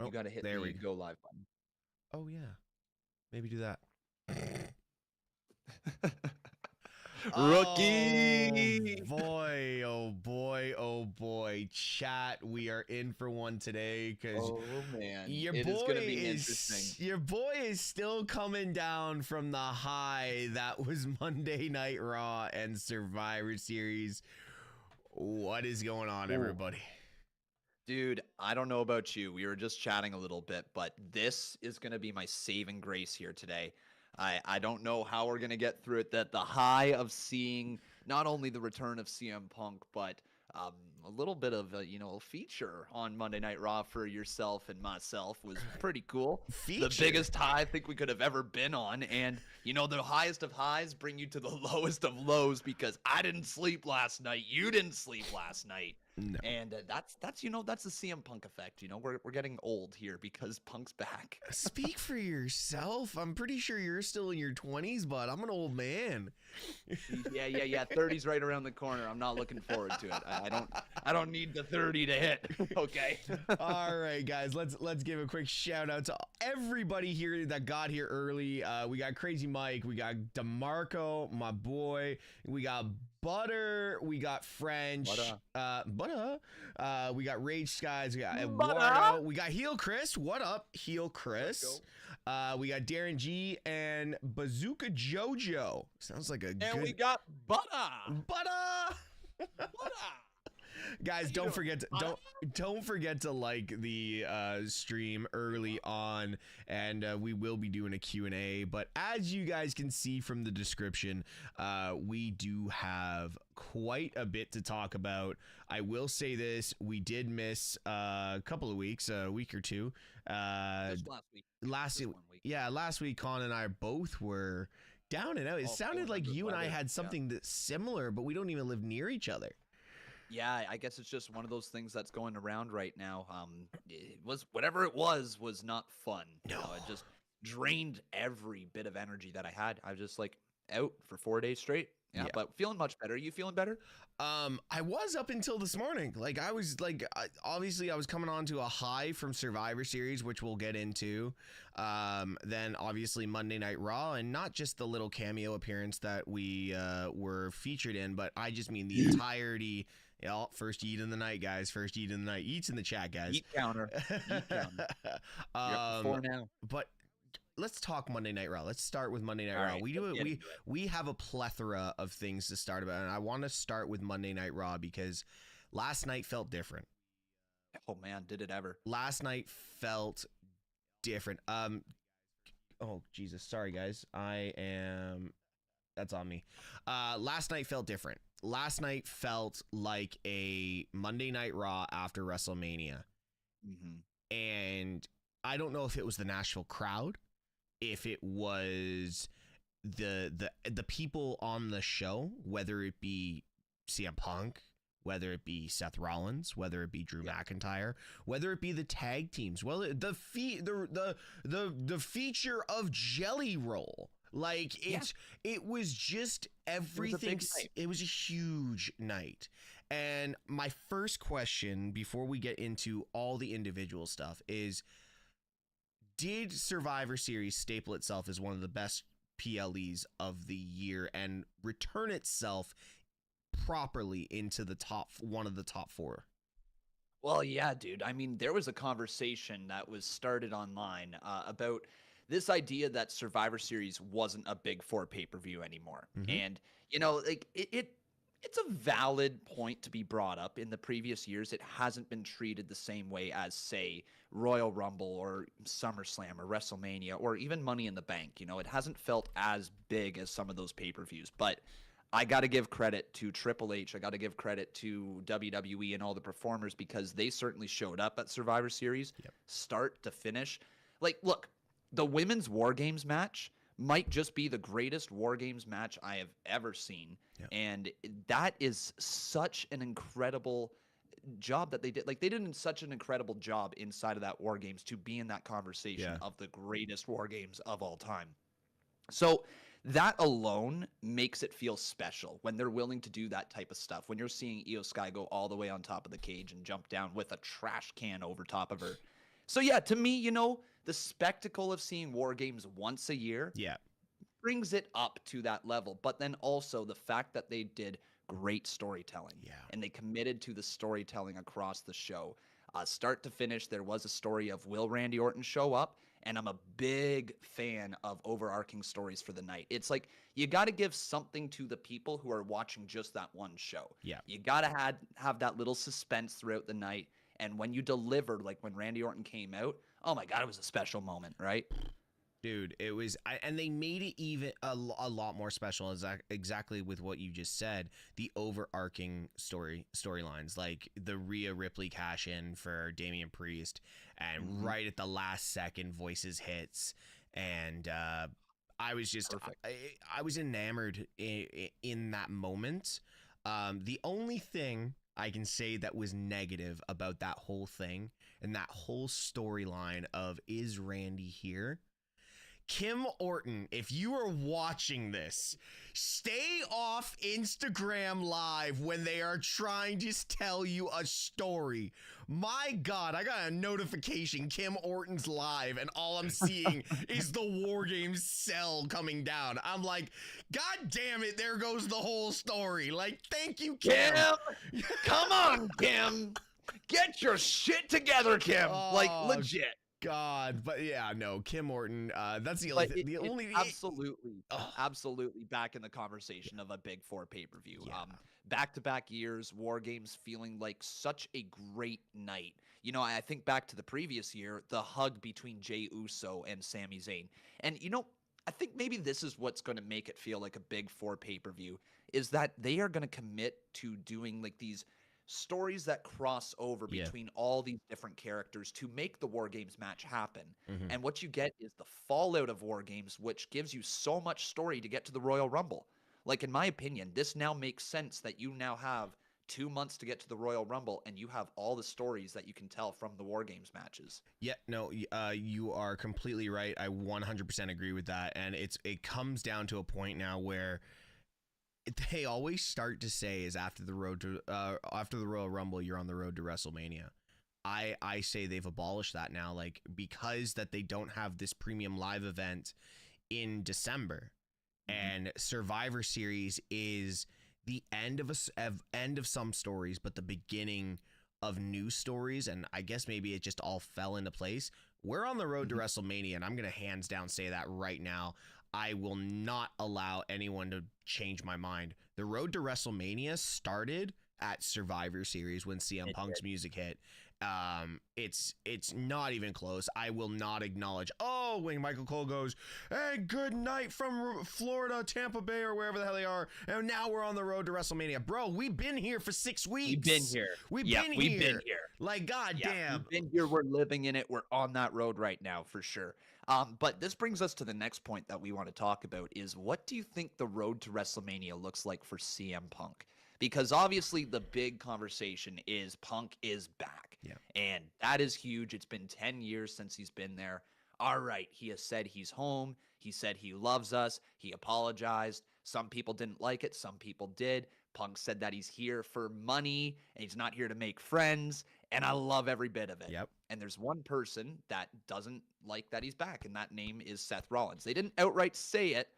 You Oh, got to hit there the we go. go live button. Oh yeah, maybe do that. Oh Rookie. boy, oh boy, oh boy. Chat, we are in for one today because Oh man, your it is boy going to be is interesting. your boy is still coming down from the high that was Monday Night Raw and Survivor Series. What is going on, Ooh. everybody? Dude, I don't know about you. We were just chatting a little bit, but this is going to be my saving grace here today. I don't know how we're going to get through it. That the high of seeing not only the return of CM Punk, but um, a little bit of a feature on Monday Night Raw for yourself and myself was pretty cool. The Feature. biggest high I think we could have ever been on. And, the highest of highs bring you to the lowest of lows because I didn't sleep last night. You didn't sleep last night. No. And that's the CM Punk effect. We're getting old here because Punk's back. Speak for yourself. I'm pretty sure you're still in your 20s, but I'm an old man. Yeah. 30's right around the corner. I'm not looking forward to it. I don't need the 30 to hit. Okay. All right, guys, let's give a quick shout out to everybody here that got here early. We got Crazy Mike, we got DeMarco, my boy, we got Butter, we got French, Butter, we got Rage Skies, we got Eduardo, we got Heel Chris. What up, Heel Chris? We got Darren G and Bazooka Jojo. Sounds like a And good. we got Butter. Butter. Butter. Guys, don't forget to like the stream early on, and we will be doing a Q&A. But as you guys can see from the description, we do have quite a bit to talk about. I will say this: we did miss a couple of weeks, a week or two. Just last week. Last Just 1 week. Yeah, last week Con and I both were down and out. It sounded Feeling like under the you and I weather. had something that's similar, but we don't even live near each other. Yeah, I guess it's just one of those things that's going around right now. It was whatever it was not fun. No. It just drained every bit of energy that I had. I was just like out for 4 days straight. Yeah, but feeling much better. You feeling better? I was up until this morning. Like I was like, obviously I was coming on to a high from Survivor Series, which we'll get into. Then obviously Monday Night Raw, and not just the little cameo appearance that we were featured in, but I just mean the entirety. First eat in the night, guys. First eat in the night. Eats in the chat, guys. Eat counter. Eat counter. You're up to 4 now. But let's talk Monday Night Raw. Let's start with Monday Night Raw. Right, We do it. We have a plethora of things to start about, and I want to start with Monday Night Raw because last night felt different. Oh man, did it ever? Last night felt different. Oh Jesus, sorry guys. That's on me. Last night felt different. Last night felt like a Monday Night Raw after WrestleMania. Mm-hmm. And I don't know if it was the Nashville crowd, if it was the people on the show, whether it be CM Punk, whether it be Seth Rollins, whether it be Drew McIntyre, whether it be the tag teams, well, the feature of Jelly Roll. Like it was just everything. It was a huge night. And my first question before we get into all the individual stuff is, did Survivor Series staple itself as one of the best PLEs of the year and return itself properly into the one of the top 4? Well, yeah, dude. I mean, there was a conversation that was started online about this idea that Survivor Series wasn't a Big 4 pay-per-view anymore. Mm-hmm. And, like it's a valid point to be brought up. In the previous years, it hasn't been treated the same way as, say, Royal Rumble or SummerSlam or WrestleMania or even Money in the Bank. It hasn't felt as big as some of those pay-per-views. But I got to give credit to Triple H. I got to give credit to WWE and all the performers because they certainly showed up at Survivor Series, start to finish. Like, look, the women's War Games match might just be the greatest War Games match I have ever seen. Yep. And that is such an incredible job that they did. Like, they did such an incredible job inside of that War Games to be in that conversation of the greatest War Games of all time. So that alone makes it feel special when they're willing to do that type of stuff. When you're seeing Io Sky go all the way on top of the cage and jump down with a trash can over top of her. So yeah, to me, the spectacle of seeing War Games once a year Yeah. brings it up to that level. But then also the fact that they did great storytelling Yeah. and they committed to the storytelling across the show. Start to finish, there was a story of will Randy Orton show up? And I'm a big fan of overarching stories for the night. It's like you got to give something to the people who are watching just that one show. Yeah. You got to have that little suspense throughout the night. And when you delivered, like when Randy Orton came out, oh my God, it was a special moment, right? Dude, it was, and they made it even a lot more special. Exactly with what you just said. The overarching storylines, like the Rhea Ripley cash in for Damian Priest, and right at the last second, Voices hits, and I was just, I was enamored in that moment. The only thing I can say that was negative about that whole thing and that whole storyline of is Randy here? Kim Orton, if you are watching this, stay off Instagram Live when they are trying to tell you a story. My God, I got a notification, Kim Orton's live, and all I'm seeing is the War Games cell coming down. I'm like, God damn it, there goes the whole story. Like, thank you, Kim. Come on, Kim. Get your shit together, Kim. Like, legit. God, but yeah, no, Kim Orton. That's the only. The only absolutely back in the conversation of a Big Four pay-per-view. Yeah. Back-to-back years, War Games feeling like such a great night. I think back to the previous year, the hug between Jey Uso and Sami Zayn, and I think maybe this is what's going to make it feel like a Big Four pay-per-view is that they are going to commit to doing like these stories that cross over between all these different characters to make the War Games match happen. And what you get is the fallout of War Games, which gives you so much story to get to the Royal Rumble. Like, in my opinion, this now makes sense that you now have 2 months to get to the Royal Rumble and you have all the stories that you can tell from the War Games matches. Yeah, no, you are completely right. I 100% agree with that. And it comes down to a point now where they always start to say is after the Royal Rumble, you're on the road to WrestleMania. I say they've abolished that now, like, because that they don't have this premium live event in December, and Survivor Series is the end of some stories, but the beginning of new stories. And I guess maybe it just all fell into place. We're on the road to WrestleMania, and I'm gonna hands down say that right now. I will not allow anyone to change my mind. The road to WrestleMania started at Survivor Series when CM Punk's music hit. It's not even close. I will not acknowledge, when Michael Cole goes, hey, good night from Florida, Tampa Bay, or wherever the hell they are, and now we're on the road to WrestleMania. Bro, we've been here for 6 weeks. We've been here. We've been here. Like, God damn. We've been here. We're living in it. We're on that road right now for sure. But this brings us to the next point that we want to talk about is what do you think the road to WrestleMania looks like for CM Punk? Because obviously the big conversation is Punk is back. Yeah. And that is huge. It's been 10 years since he's been there. All right. He has said he's home. He said he loves us. He apologized. Some people didn't like it. Some people did. Punk said that he's here for money and he's not here to make friends. And I love every bit of it. Yep. And there's one person that doesn't like that he's back, and that name is Seth Rollins. They didn't outright say it,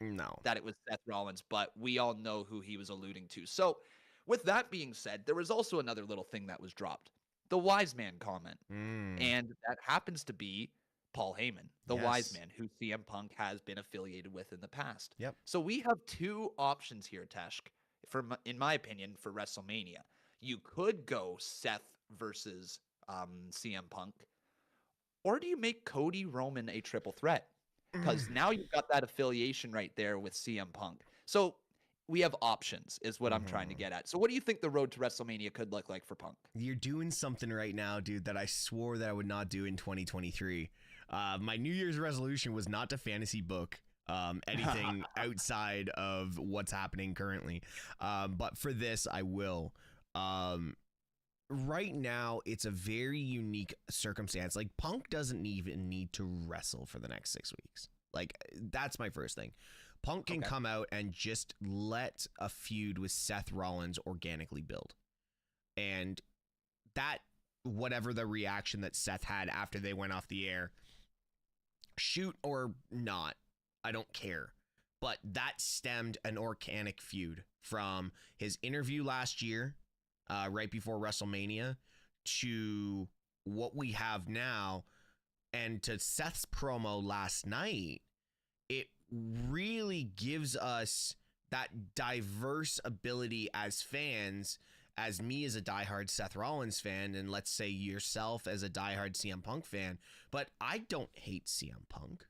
that it was Seth Rollins, but we all know who he was alluding to. So with that being said, there was also another little thing that was dropped, the wise man comment. And that happens to be Paul Heyman, the wise man who CM Punk has been affiliated with in the past. Yep. So we have two options here, Teshk, in my opinion, for WrestleMania. You could go Seth versus CM Punk, or do you make Cody Roman a triple threat? Because now you've got that affiliation right there with CM Punk. So we have options is what I'm trying to get at. So what do you think the road to WrestleMania could look like for Punk? You're doing something right now, dude, that I swore that I would not do in 2023. My New Year's resolution was not to fantasy book anything outside of what's happening currently. But for this, I will. Right now, it's a very unique circumstance. Like, Punk doesn't even need to wrestle for the next 6 weeks. Like, that's my first thing. Punk can come out and just let a feud with Seth Rollins organically build. And that whatever the reaction that Seth had after they went off the air, shoot or not, I don't care. But that stemmed an organic feud from his interview last year, right before WrestleMania, to what we have now, and to Seth's promo last night. It really gives us that diverse ability as fans, as me as a diehard Seth Rollins fan, and let's say yourself as a diehard CM Punk fan. But I don't hate CM Punk.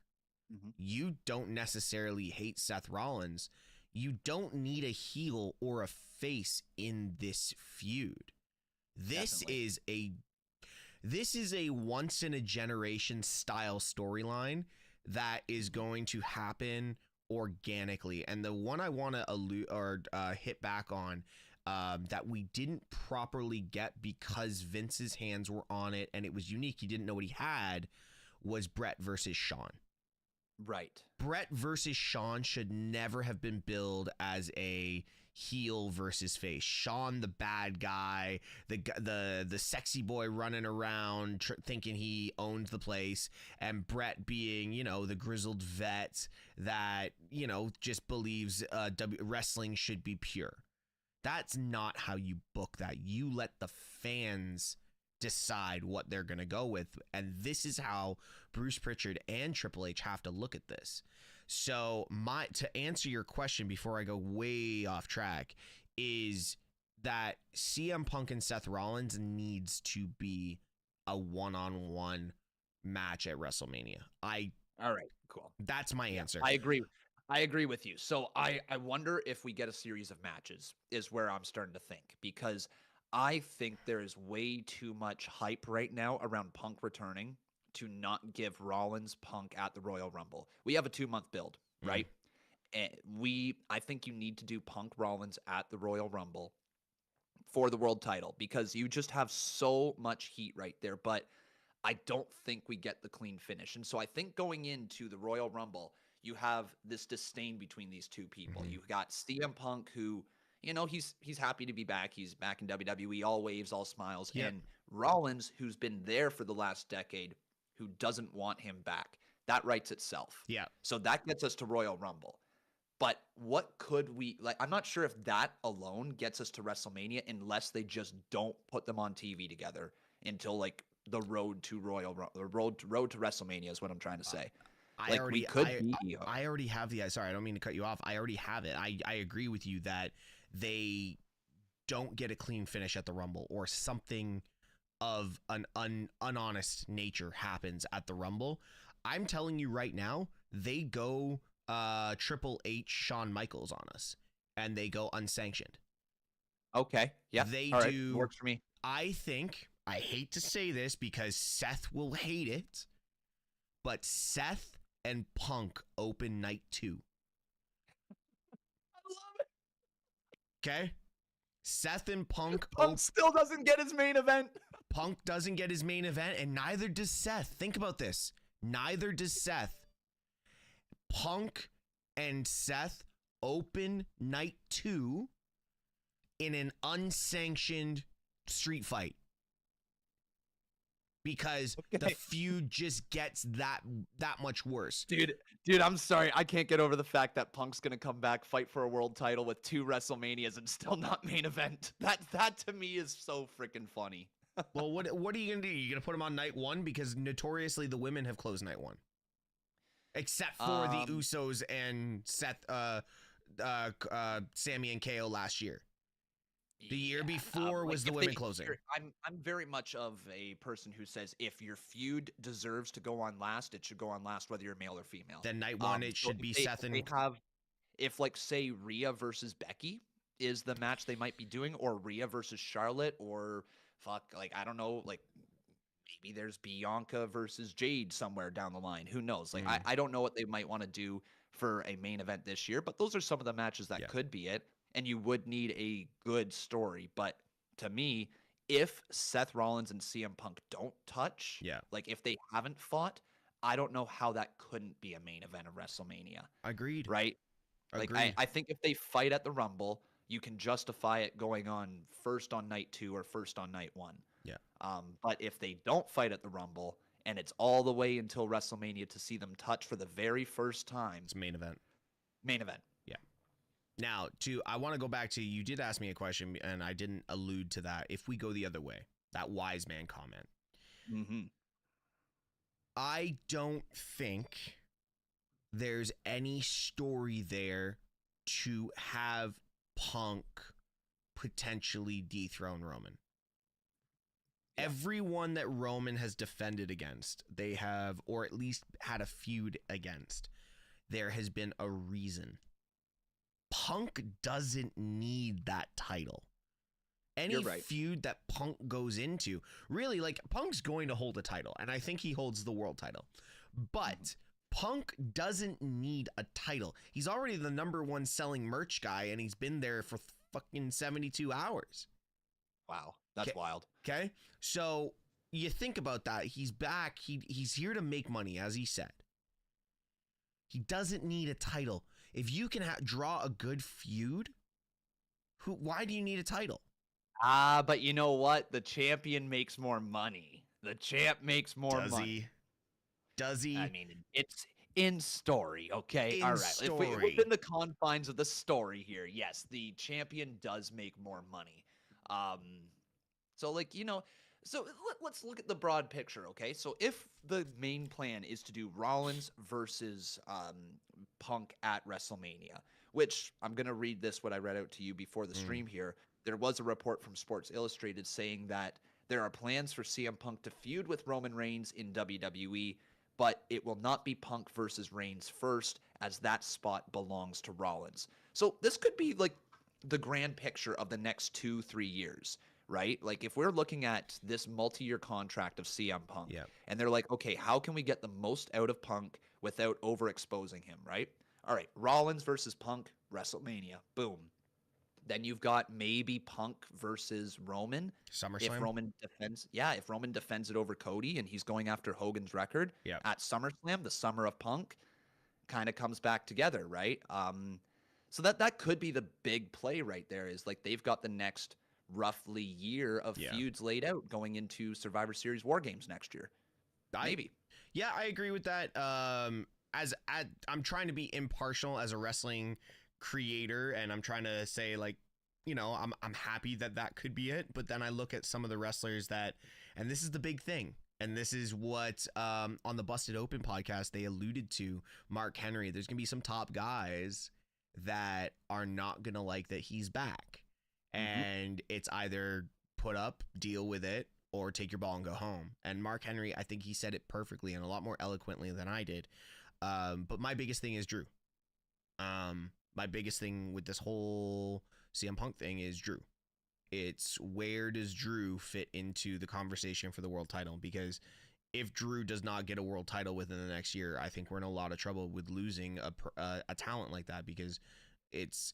Mm-hmm. You don't necessarily hate Seth Rollins. You don't need a heel or a face in this feud. This is a once in a generation style storyline that is going to happen organically. And the one I want to hit back on that we didn't properly get because Vince's hands were on it and it was unique, he didn't know what he had, was Brett versus Shawn. Right. Brett versus Shawn should never have been billed as a heel versus face. Shawn, the bad guy, the sexy boy running around thinking he owned the place, and Brett being, the grizzled vet that, just believes wrestling should be pure. That's not how you book that. You let the fans decide what they're going to go with. And this is how Bruce Pritchard and Triple H have to look at this. So to answer your question before I go way off track is that CM Punk and Seth Rollins needs to be a one-on-one match at WrestleMania. All right, cool. That's my answer. I agree with you. So I wonder if we get a series of matches is where I'm starting to think, because I think there is way too much hype right now around Punk returning to not give Rollins Punk at the Royal Rumble. We have a 2-month build, right? And I think you need to do Punk Rollins at the Royal Rumble for the world title, because you just have so much heat right there. But I don't think we get the clean finish. And so I think going into the Royal Rumble, you have this disdain between these two people. Mm-hmm. You've got CM Punk, who, he's happy to be back. He's back in WWE, all waves, all smiles. Yep. And Rollins, who's been there for the last decade, who doesn't want him back. That writes itself. Yeah. So that gets us to Royal Rumble. But what could we, I'm not sure if that alone gets us to WrestleMania unless they just don't put them on TV together until the road to road to WrestleMania is what I'm trying to say. I already have the, sorry, I don't mean to cut you off. I already have it. I agree with you that they don't get a clean finish at the Rumble, or something of an unhonest nature happens at the Rumble. I'm telling you right now, they go Triple H Shawn Michaels on us, and they go unsanctioned. Okay. Yeah. They all do. Right. Works for me. I hate to say this because Seth will hate it, but Seth and Punk open night 2. I love it. Okay? Seth and Punk still doesn't get his main event. Punk doesn't get his main event, and neither does Seth. Think about this. Neither does Seth. Punk and Seth open night 2 in an unsanctioned street fight. Because the feud just gets that much worse. Dude, I'm sorry. I can't get over the fact that Punk's going to come back, fight for a world title with 2 WrestleManias and still not main event. That to me is so freaking funny. Well, what are you going to do? You're going to put him on night 1? Because notoriously the women have closed night 1. Except for the Usos and Seth, Sammy and KO last year. The year before was the women closing. I'm very much of a person who says if your feud deserves to go on last, it should go on last, whether you're male or female. Then night 1, it should be Seth and... If say Rhea versus Becky is the match they might be doing, or Rhea versus Charlotte, or I don't know, maybe there's Bianca versus Jade somewhere down the line. Who knows? I don't know what they might want to do for a main event this year, but those are some of the matches that could be it. And you would need a good story. But to me, if Seth Rollins and CM Punk don't touch, if they haven't fought, I don't know how that couldn't be a main event of WrestleMania. Agreed. Right? Agreed. I think if they fight at the Rumble, you can justify it going on first on night 2 or first on night 1. Yeah. But if they don't fight at the Rumble and it's all the way until WrestleMania to see them touch for the very first time, It's main event. Main event. Yeah. Now, I want to go back to, you did ask me a question and I didn't allude to that. If we go the other way, that wise man comment. Mm-hmm. I don't think there's any story there to have Punk potentially dethrone Roman. Yeah. Everyone that Roman has defended against, they have, or at least had a feud against, there has been a reason. Punk doesn't need that title. Any feud that Punk goes into, really, like, Punk's going to hold a title, and I think he holds the world title. But Punk doesn't need a title. He's already the #1 selling merch guy, and he's been there for fucking 72 hours. Wow, that's wild. Okay, so you think about that. He's back. He's here to make money, as he said. He doesn't need a title. If you can draw a good feud, why do you need a title? But you know what? The champion makes more money. The champ makes more money. Does he? I mean, it's in story, okay? All right. Story. If within the confines of the story here, yes, the champion does make more money. So, like, you know, so let's look at the broad picture, okay? So if the main plan is to do Rollins versus Punk at WrestleMania, which I'm going to read this, what I read out to you before the stream here. There was a report from Sports Illustrated saying that there are plans for CM Punk to feud with Roman Reigns in WWE, but it will not be Punk versus Reigns first, as that spot belongs to Rollins. So this could be like the grand picture of the next 2-3 years, right? Like if we're looking at this multi-year contract of CM Punk, and they're like, okay, how can we get the most out of Punk without overexposing him, right? All right, Rollins versus Punk, WrestleMania, boom. Then you've got maybe Punk versus Roman. SummerSlam. If Roman defends it over Cody and he's going after Hogan's record at SummerSlam, the summer of Punk, kind of comes back together, right? So that could be the big play right there, is like they've got the next roughly year of feuds laid out going into Survivor Series War Games next year. Maybe. Yeah, I agree with that. I'm trying to be impartial as a wrestling creator, and I'm trying to say, like, you know, I'm happy that could be it, but then I look at some of the wrestlers that, and this is the big thing, and this is what on the Busted Open podcast they alluded to, Mark Henry. There's gonna be some top guys that are not gonna like that he's back, and it's either put up, deal with it, or take your ball and go home. And Mark Henry, I think he said it perfectly and a lot more eloquently than I did. But my biggest thing is Drew. My biggest thing with this whole CM Punk thing is Drew. It's where does Drew fit into the conversation for the world title? Because if Drew does not get a world title within the next year, I think we're in a lot of trouble with losing a talent like that, because it's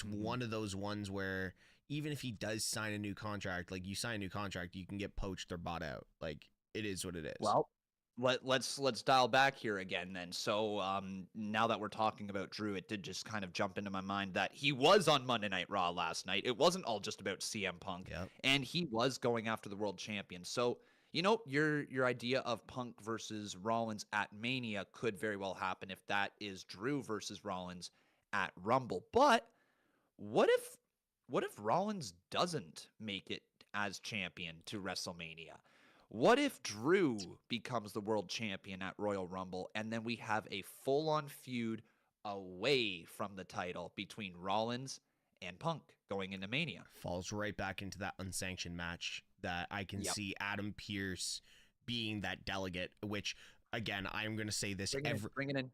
one of those ones where even if he does sign a new contract, like you sign a new contract, you can get poached or bought out. Like it is what it is. Well, let's dial back here again then. So now that we're talking about Drew, it did just kind of jump into my mind that he was on Monday Night Raw last night. It wasn't all just about CM Punk, and he was going after the world champion. So, you know, your idea of Punk versus Rollins at Mania could very well happen if that is Drew versus Rollins at Rumble. But what if Rollins doesn't make it as champion to WrestleMania? What if Drew becomes the world champion at Royal Rumble, and then we have a full-on feud away from the title between Rollins and Punk going into Mania? Falls right back into that unsanctioned match that I can see Adam Pearce being that delegate, which, again, I'm going to say this. Bring it in.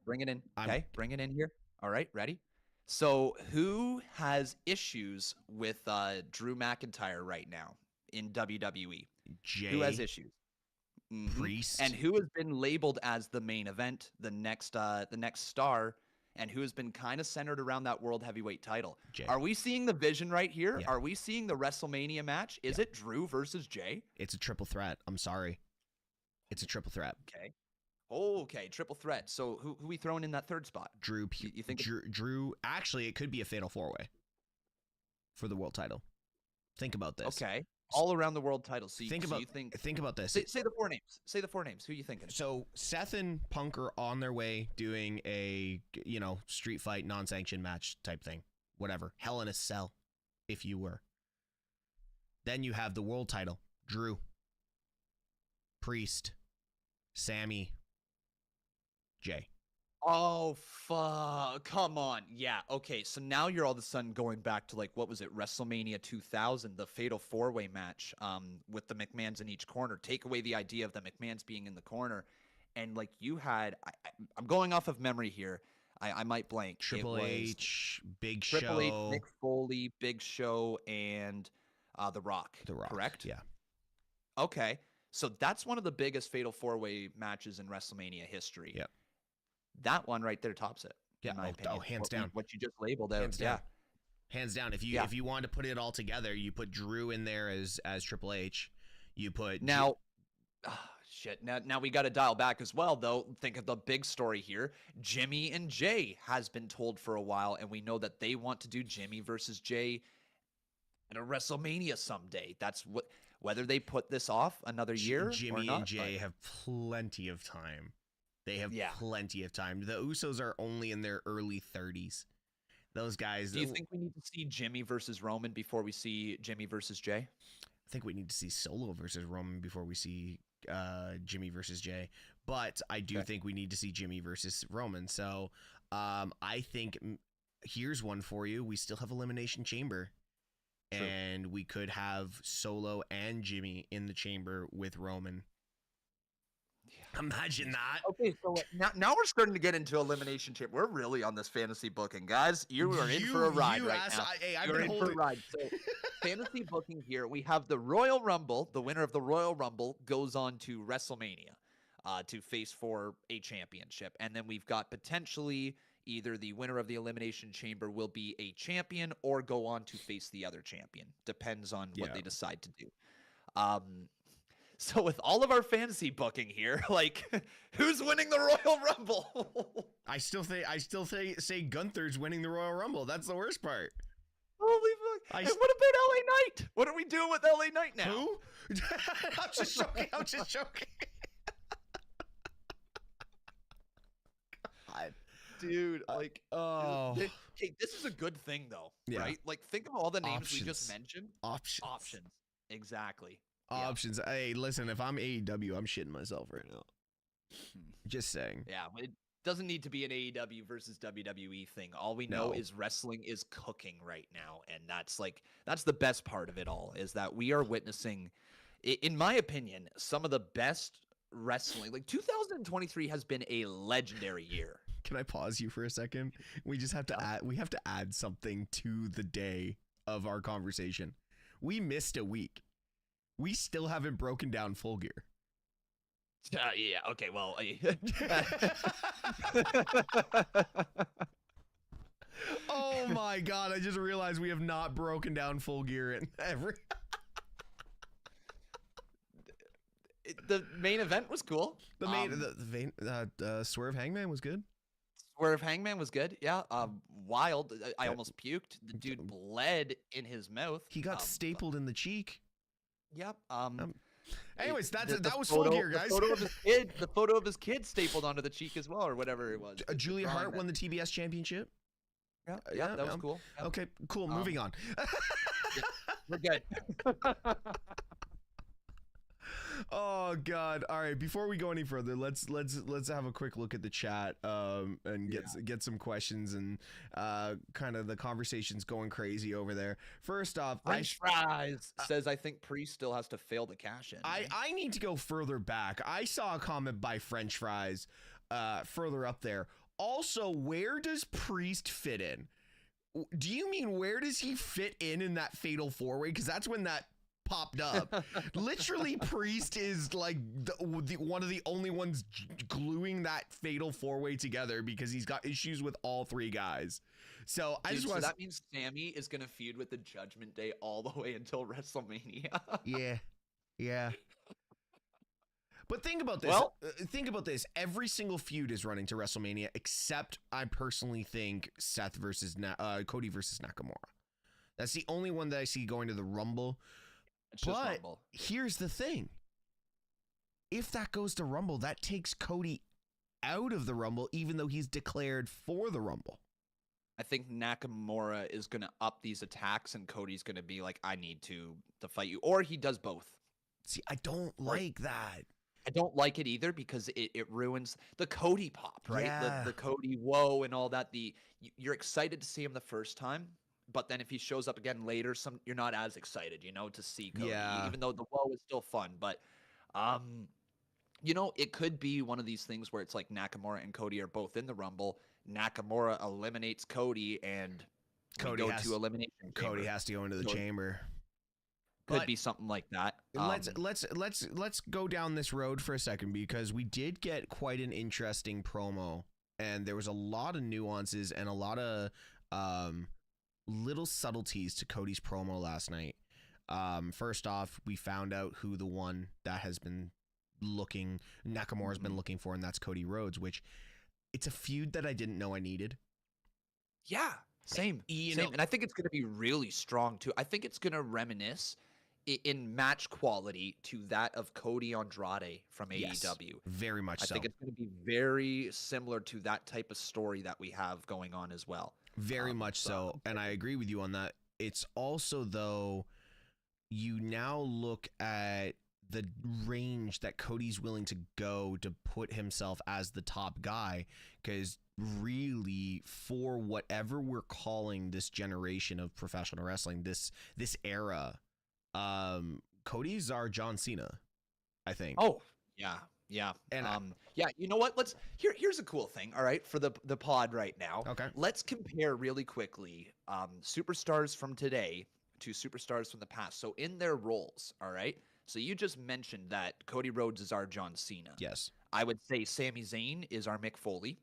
Okay, bring it in here. All right, ready? So who has issues with Drew McIntyre right now in WWE? Jay. Who has issues? Priest. And who has been labeled as the main event, the next star, and who has been kind of centered around that world heavyweight title? Jay. Are we seeing the vision right here? Are we seeing the WrestleMania match? Is it Drew versus Jay? It's a triple threat. I'm sorry. It's a triple threat. Okay. Okay, triple threat. So who we throwing in that third spot? Drew. You think Drew? Actually, it could be a fatal 4-way for the world title. Think about this. Okay. all around the world titles. So think about this. Say the 4 names. Say the 4 names. Who are you thinking? So Seth and Punk are on their way doing a street fight non-sanctioned match type thing, whatever. Hell in a Cell, if you were. Then you have the world title: Drew, Priest, Sammy, Jay. Oh, fuck. Come on. Yeah. Okay. So now you're all of a sudden going back to, like, what was it? WrestleMania 2000, the Fatal 4-Way match with the McMahons in each corner. Take away the idea of the McMahons being in the corner. And, like, you had, I'm going off of memory here. I might blank. Triple H, Big Triple H, Show. Mick Foley, Big Show, and The Rock. The Rock. Correct? Yeah. Okay. So that's one of the biggest Fatal 4-Way matches in WrestleMania history. Yeah. That one right there tops it. Yeah, in my opinion. hands down. What you just labeled out. Hands down. Hands down. If you want to put it all together, you put Drew in there as Triple H. You put now. Shit. Now we got to dial back as well, though. Think of the big story here. Jimmy and Jay has been told for a while, and we know that they want to do Jimmy versus Jay at a WrestleMania someday. That's whether they put this off another year. Jimmy or not, and Jay have plenty of time. They have plenty of time. The Usos are only in their early 30s. Those guys. Do you think we need to see Jimmy versus Roman before we see Jimmy versus Jay? I think we need to see Solo versus Roman before we see Jimmy versus Jay. But I do think we need to see Jimmy versus Roman. So I think here's one for you. We still have Elimination Chamber. True. And we could have Solo and Jimmy in the chamber with Roman. Imagine that. Okay, so now we're starting to get into Elimination Chamber. We're really on this fantasy booking, guys. You are in for a ride right now. You're in for a ride. So, fantasy booking here, we have the Royal Rumble. The winner of the Royal Rumble goes on to WrestleMania to face for a championship. And then we've got potentially either the winner of the Elimination Chamber will be a champion or go on to face the other champion. Depends on what they decide to do. So with all of our fantasy booking here, like, who's winning the Royal Rumble? I still say Gunther's winning the Royal Rumble. That's the worst part. Holy fuck! And what about LA Knight? What are we doing with LA Knight now? Who? I'm just joking. God, dude, like, okay, this is a good thing though, right? Like, think of all the names we just mentioned. Options. Exactly. Options. Hey, listen, if I'm AEW, I'm shitting myself right now. Just saying. Yeah, it doesn't need to be an AEW versus WWE thing. All we know is wrestling is cooking right now, and that's the best part of it all, is that we are witnessing, in my opinion, some of the best wrestling. Like, 2023 has been a legendary year. Can I pause you for a second? We just have to add something to the day of our conversation. We missed a week. We still haven't broken down Full Gear. Yeah, okay, well. Oh my God, I just realized we have not broken down Full Gear in every... The main event was cool. Swerve Hangman was good. Swerve Hangman was good, yeah. Wild. I almost puked. The dude bled in his mouth. He got stapled in the cheek. Yep. Anyways, that was Full Gear, guys. The photo of his kid stapled onto the cheek as well, or whatever it was. Julia Hart won the TBS championship. Yeah, that was cool. Yeah. Okay, cool. Moving on. We're good. Oh God! All right, before we go any further, let's have a quick look at the chat and get some questions, and kind of the conversation's going crazy over there. First off, French Fries says, I think Priest still has to fail to cash in. I need to go further back. I saw a comment by French Fries further up there. Also, where does Priest fit in? Do you mean where does he fit in that fatal 4-way? Because that's when that popped up. Literally, Priest is like one of the only ones gluing that fatal 4-way together, because he's got issues with all three guys. So I just want that means Sammy is gonna feud with the Judgment Day all the way until WrestleMania. yeah. But think about this. Think about this. Every single feud is running to WrestleMania, except I personally think Seth versus Cody versus Nakamura. That's the only one that I see going to the Rumble. It's just But Rumble. here's the thing. If that goes to Rumble, that takes Cody out of the Rumble, even though he's declared for the Rumble. I think Nakamura is going to up these attacks, and Cody's going to be like, I need to fight you. Or he does both. See, I don't like that. I don't like it either because it ruins the Cody pop, right? Yeah. The Cody whoa and all that. You're excited to see him the first time, but then if he shows up again later, you're not as excited, to see Cody. Yeah. Even though the whoa is still fun. But it could be one of these things where it's like Nakamura and Cody are both in the Rumble. Nakamura eliminates Cody, and Cody we go to elimination. Cody has to go into the chamber. Could be something like that. Let's go down this road for a second, because we did get quite an interesting promo, and there was a lot of nuances and a lot of little subtleties to Cody's promo last night. First off, we found out who the one that has been Nakamura's been looking for, and that's Cody Rhodes, which it's a feud that I didn't know I needed. Yeah, same. And I think it's going to be really strong too. I think it's going to reminisce in match quality to that of Cody Andrade from AEW. Very much so. I think it's going to be very similar to that type of story that we have going on as well. Very much so. And I agree with you on that. It's also, though, you now look at the range that Cody's willing to go to put himself as the top guy, because really, for whatever we're calling this generation of professional wrestling, this era, Cody's our John Cena, I think. Oh, yeah. And you know what? Here's a cool thing, all right, for the pod right now. Okay. Let's compare really quickly superstars from today to superstars from the past. So in their roles, all right? So you just mentioned that Cody Rhodes is our John Cena. Yes. I would say Sami Zayn is our Mick Foley.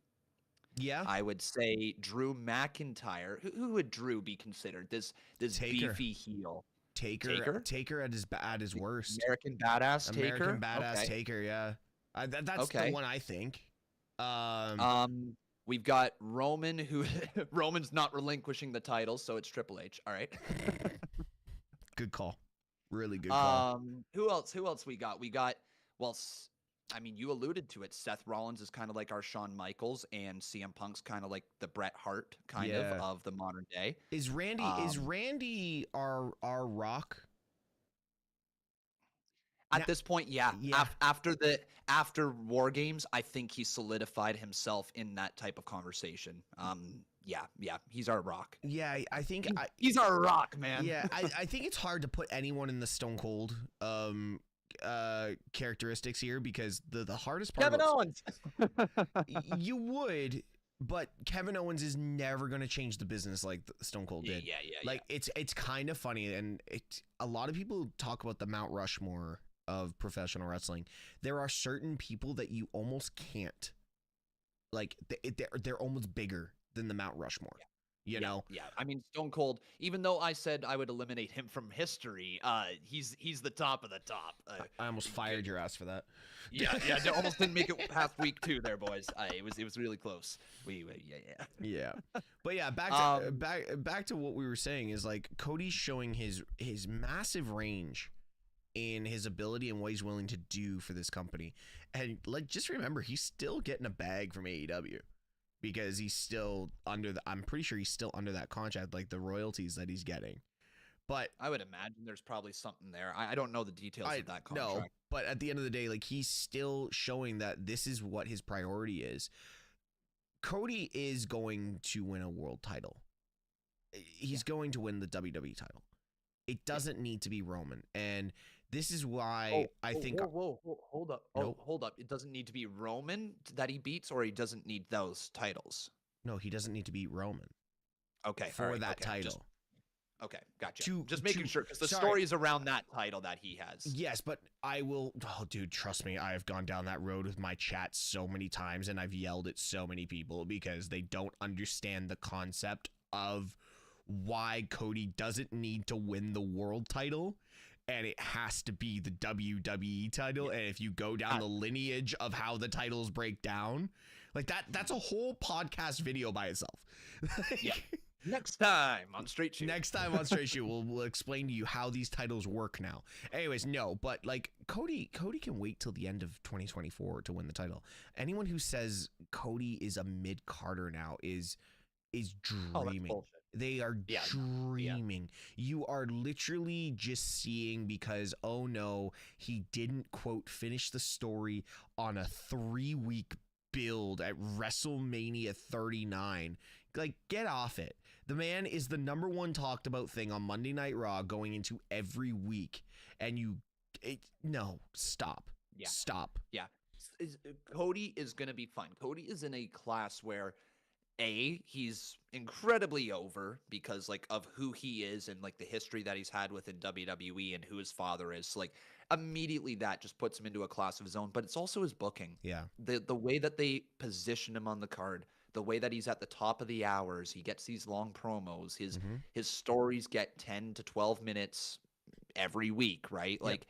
Yeah. I would say Drew McIntyre. Who would Drew be considered? This beefy heel. Taker at his worst. American Badass Taker. American Badass Taker, yeah. That's the one I think. We've got Roman, who Roman's not relinquishing the title, so it's Triple H. All right. Good call. Really good call. Who else we got? We got, you alluded to it. Seth Rollins is kind of like our Shawn Michaels, and CM Punk's kind of like the Bret Hart of the modern day. Is Randy our Rock? At this point, yeah. After War Games, I think he solidified himself in that type of conversation. Yeah, he's our Rock. Yeah, I think he's our Rock, man. Yeah, I think it's hard to put anyone in the Stone Cold characteristics here, because the hardest part Kevin Owens. You would, but Kevin Owens is never going to change the business like Stone Cold did. Yeah. It's kind of funny, and a lot of people talk about the Mount Rushmore of professional wrestling. There are certain people that you almost can't, like, they're almost bigger than the Mount Rushmore. You know? Yeah. I mean, Stone Cold, even though I said I would eliminate him from history, he's the top of the top. I almost fired your ass for that. Yeah. I almost didn't make it past week 2 there, boys. It was really close. Yeah. But yeah, back to what we were saying is, like, Cody's showing his massive range in his ability and what he's willing to do for this company. And, like, just remember, he's still getting a bag from AEW. Because he's still I'm pretty sure he's still under that contract, like the royalties that he's getting. But I would imagine there's probably something there. I don't know the details of that contract. No, but at the end of the day, like, he's still showing that this is what his priority is. Cody is going to win a world title. He's going to win the WWE title. It doesn't need to be Roman. And this is why I think... Hold up. Nope. Hold up. It doesn't need to be Roman that he beats, or he doesn't need those titles? No, he doesn't need to beat Roman. Okay. For that title. Okay, gotcha. Just making sure, because the story is around that title that he has. Yes, but I will... Oh, dude, trust me. I have gone down that road with my chat so many times, and I've yelled at so many people because they don't understand the concept of why Cody doesn't need to win the world title, and it has to be the WWE title. And if you go down the lineage of how the titles break down, like that's a whole podcast video by itself. Yeah. Next time on Straight Shoot. Next time on Straight Shoot, we'll explain to you how these titles work now. Anyways, no, but like Cody can wait till the end of 2024 to win the title. Anyone who says Cody is a mid-carder now is dreaming. They are dreaming. You are literally just seeing because, oh no, he didn't, quote, finish the story on a 3-week build at WrestleMania 39. Like, get off it. The man is the #1 talked about thing on Monday Night Raw going into every week. And no, stop. Yeah. Stop. Yeah. Cody is going to be fun. Cody is in a class where he's incredibly over because like of who he is and like the history that he's had within WWE and who his father is. So, like immediately that just puts him into a class of his own, but it's also his booking. Yeah. The way that they position him on the card, the way that he's at the top of the hours, he gets these long promos, his stories get 10 to 12 minutes every week, right? Like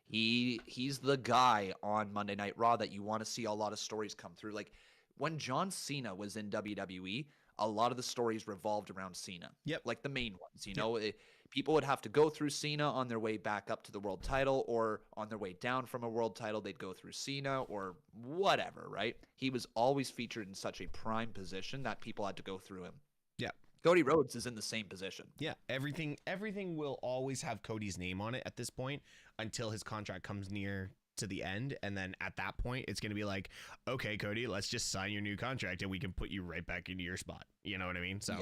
he's the guy on Monday Night Raw that you want to see a lot of stories come through. Like when John Cena was in WWE, a lot of the stories revolved around Cena. Yep. Like the main ones, you know, people would have to go through Cena on their way back up to the world title, or on their way down from a world title, they'd go through Cena or whatever, right? He was always featured in such a prime position that people had to go through him. Yeah. Cody Rhodes is in the same position. Yeah. Everything will always have Cody's name on it at this point until his contract comes near to the end, and then at that point it's going to be like, okay, Cody, let's just sign your new contract and we can put you right back into your spot. You know what I mean? So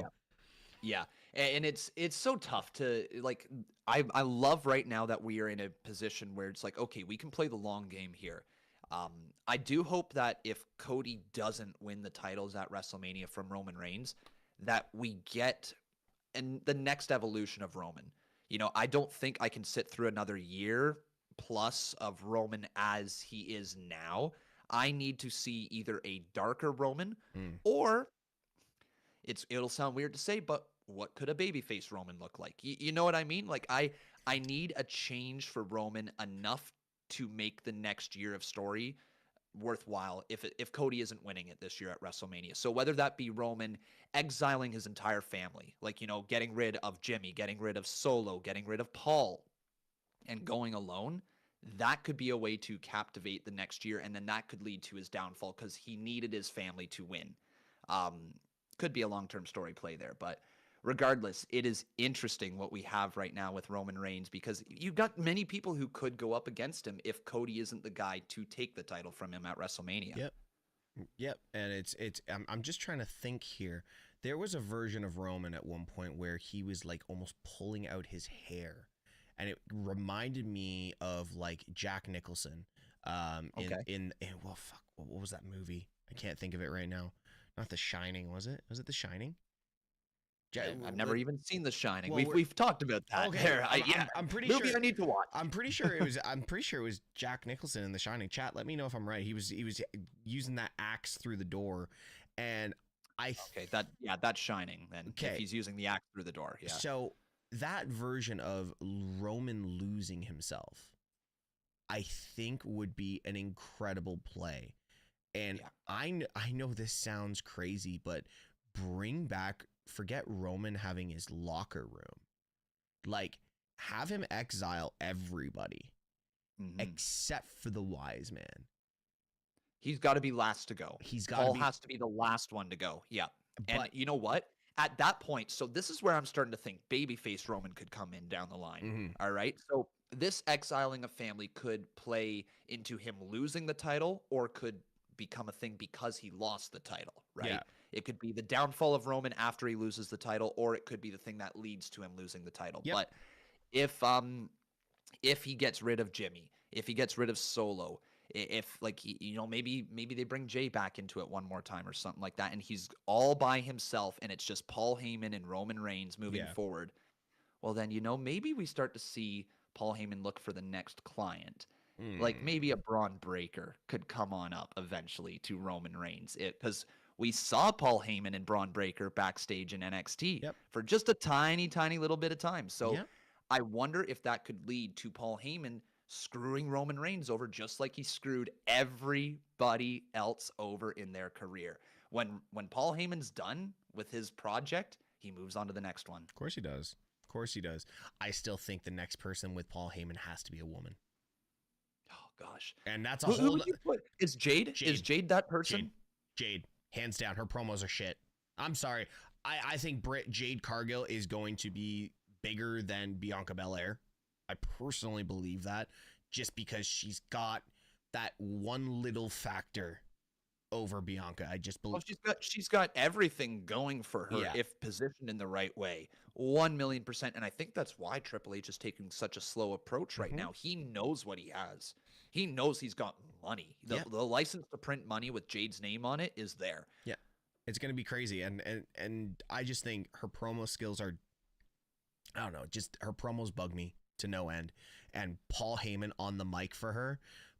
yeah. And it's so tough to like, I love right now that we are in a position where it's like, okay, we can play the long game here. I do hope that if Cody doesn't win the titles at WrestleMania from Roman Reigns, that we get the next evolution of Roman. You know, I don't think I can sit through another year plus of Roman as he is now. I need to see either a darker Roman or it'll sound weird to say, but what could a babyface Roman look like? You know what I mean? Like I need a change for Roman enough to make the next year of story worthwhile if Cody isn't winning it this year at WrestleMania. So whether that be Roman exiling his entire family, like, you know, getting rid of Jimmy, getting rid of Solo, getting rid of Paul, and going alone, that could be a way to captivate the next year, and then that could lead to his downfall because he needed his family to win. Could be a long-term story play there, but regardless, it is interesting what we have right now with Roman Reigns because you've got many people who could go up against him if Cody isn't the guy to take the title from him at WrestleMania. Yep. And I'm just trying to think here. There was a version of Roman at one point where he was like almost pulling out his hair. And it reminded me of like Jack Nicholson in well, fuck, what was that movie? I can't think of it right now. Not The Shining, was it? Was it The Shining? I've never even seen The Shining. Well, we've talked about that. Okay, there. I'm pretty movie sure I need to watch. I'm pretty sure it was Jack Nicholson in The Shining. Chat, let me know if I'm right. He was using that axe through the door, and that's Shining. Then if he's using the axe through the door, yeah. So that version of Roman losing himself, I think would be an incredible play. And I know this sounds crazy, but forget Roman having his locker room. Like, have him exile everybody except for the wise man. He's got to be last to go. Paul has to be the last one to go. Yeah. And you know what? At that point, so this is where I'm starting to think babyface Roman could come in down the line. All right. So this exiling a family could play into him losing the title, or could become a thing because he lost the title, right? Yeah. It could be the downfall of Roman after he loses the title, or it could be the thing that leads to him losing the title. Yep. But if he gets rid of Jimmy, if he gets rid of Solo, if like maybe they bring Jay back into it one more time or something like that, and he's all by himself, and it's just Paul Heyman and Roman Reigns moving forward. Well, then maybe we start to see Paul Heyman look for the next client. Like maybe a Braun Breaker could come on up eventually to Roman Reigns, because we saw Paul Heyman and Braun Breaker backstage in NXT for just a tiny little bit of time. So I wonder if that could lead to Paul Heyman screwing Roman Reigns over, just like he screwed everybody else over in their career. When Paul Heyman's done with his project, he moves on to the next one. Of course he does. Of course he does. I still think the next person with Paul Heyman has to be a woman. Oh gosh. And that's a Who whole would you put? Is Jade? Is Jade that person? Jade. Hands down. Her promos are shit. I'm sorry. I think Jade Cargill is going to be bigger than Bianca Belair. I personally believe that, just because she's got that one little factor over Bianca. I just believe she's got everything going for her if positioned in the right way. 1,000,000%. And I think that's why Triple H is taking such a slow approach right now. He knows what he has. He knows he's got money. The license to print money with Jade's name on it is there. Yeah. It's going to be crazy. And I just think her promo skills are, I don't know, just her promos bug me to no end. And Paul Heyman on the mic for her,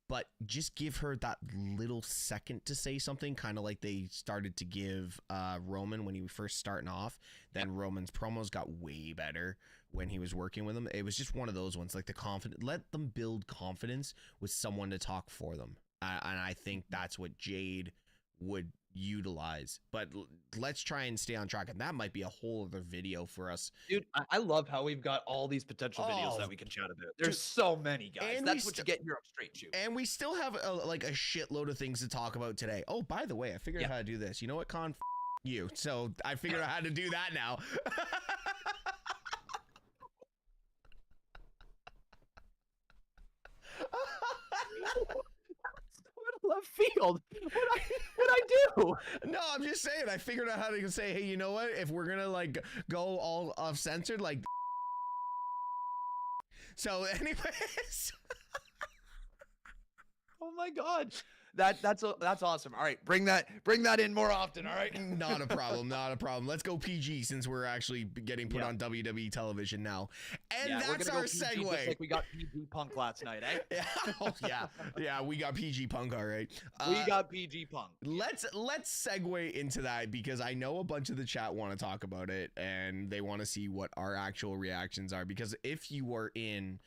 but just give her that little second to say something, kind of like they started to give Roman when he was first starting off. Then Roman's promos got way better when he was working with him. It was just one of those ones, like let them build confidence with someone to talk for them. And I think that's what Jade would utilize. But let's try and stay on track, and that might be a whole other video for us. Dude, I love how we've got all these potential videos that we can chat about. There's so many, guys. That's what you get in Europe Straight Shoot. And we still have a shitload of things to talk about today. Oh, by the way, I figured out how to do this. You know what, Con? You. So I figured out how to do that now. Left field. What I do? No, I'm just saying. I figured out how to say, hey, you know what? If we're gonna like go all off censored, like. So, anyways. Oh my God. That's awesome. All right, bring that in more often. All right, not a problem. Let's go PG, since we're actually getting put on WWE television now, and that's our segue. Just like we got PG Punk last night, eh? Yeah, we got PG Punk. All right, we got PG Punk. Let's segue into that, because I know a bunch of the chat want to talk about it and they want to see what our actual reactions are. Because if you were in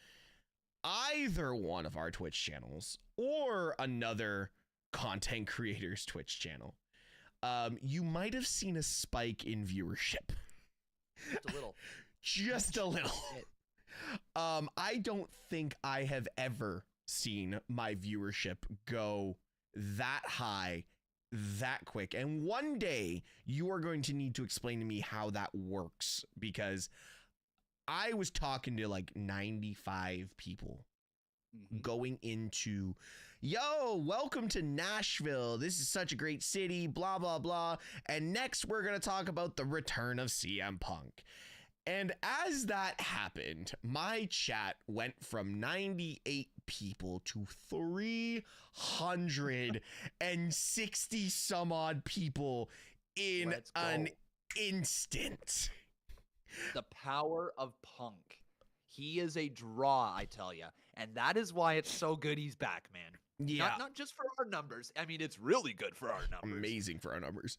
either one of our Twitch channels or another content creator's Twitch channel, you might have seen a spike in viewership. Just a little. I don't think I have ever seen my viewership go that high that quick. And one day you are going to need to explain to me how that works, because I was talking to like 95 people going into, yo, welcome to Nashville. This is such a great city, blah, blah, blah. And next we're going to talk about the return of CM Punk. And as that happened, my chat went from 98 people to 360 some odd people in an instant. The power of Punk. He is a draw, I tell you. And that is why it's so good he's back, man. Yeah. Not just for our numbers. I mean, it's really good for our numbers. Amazing for our numbers.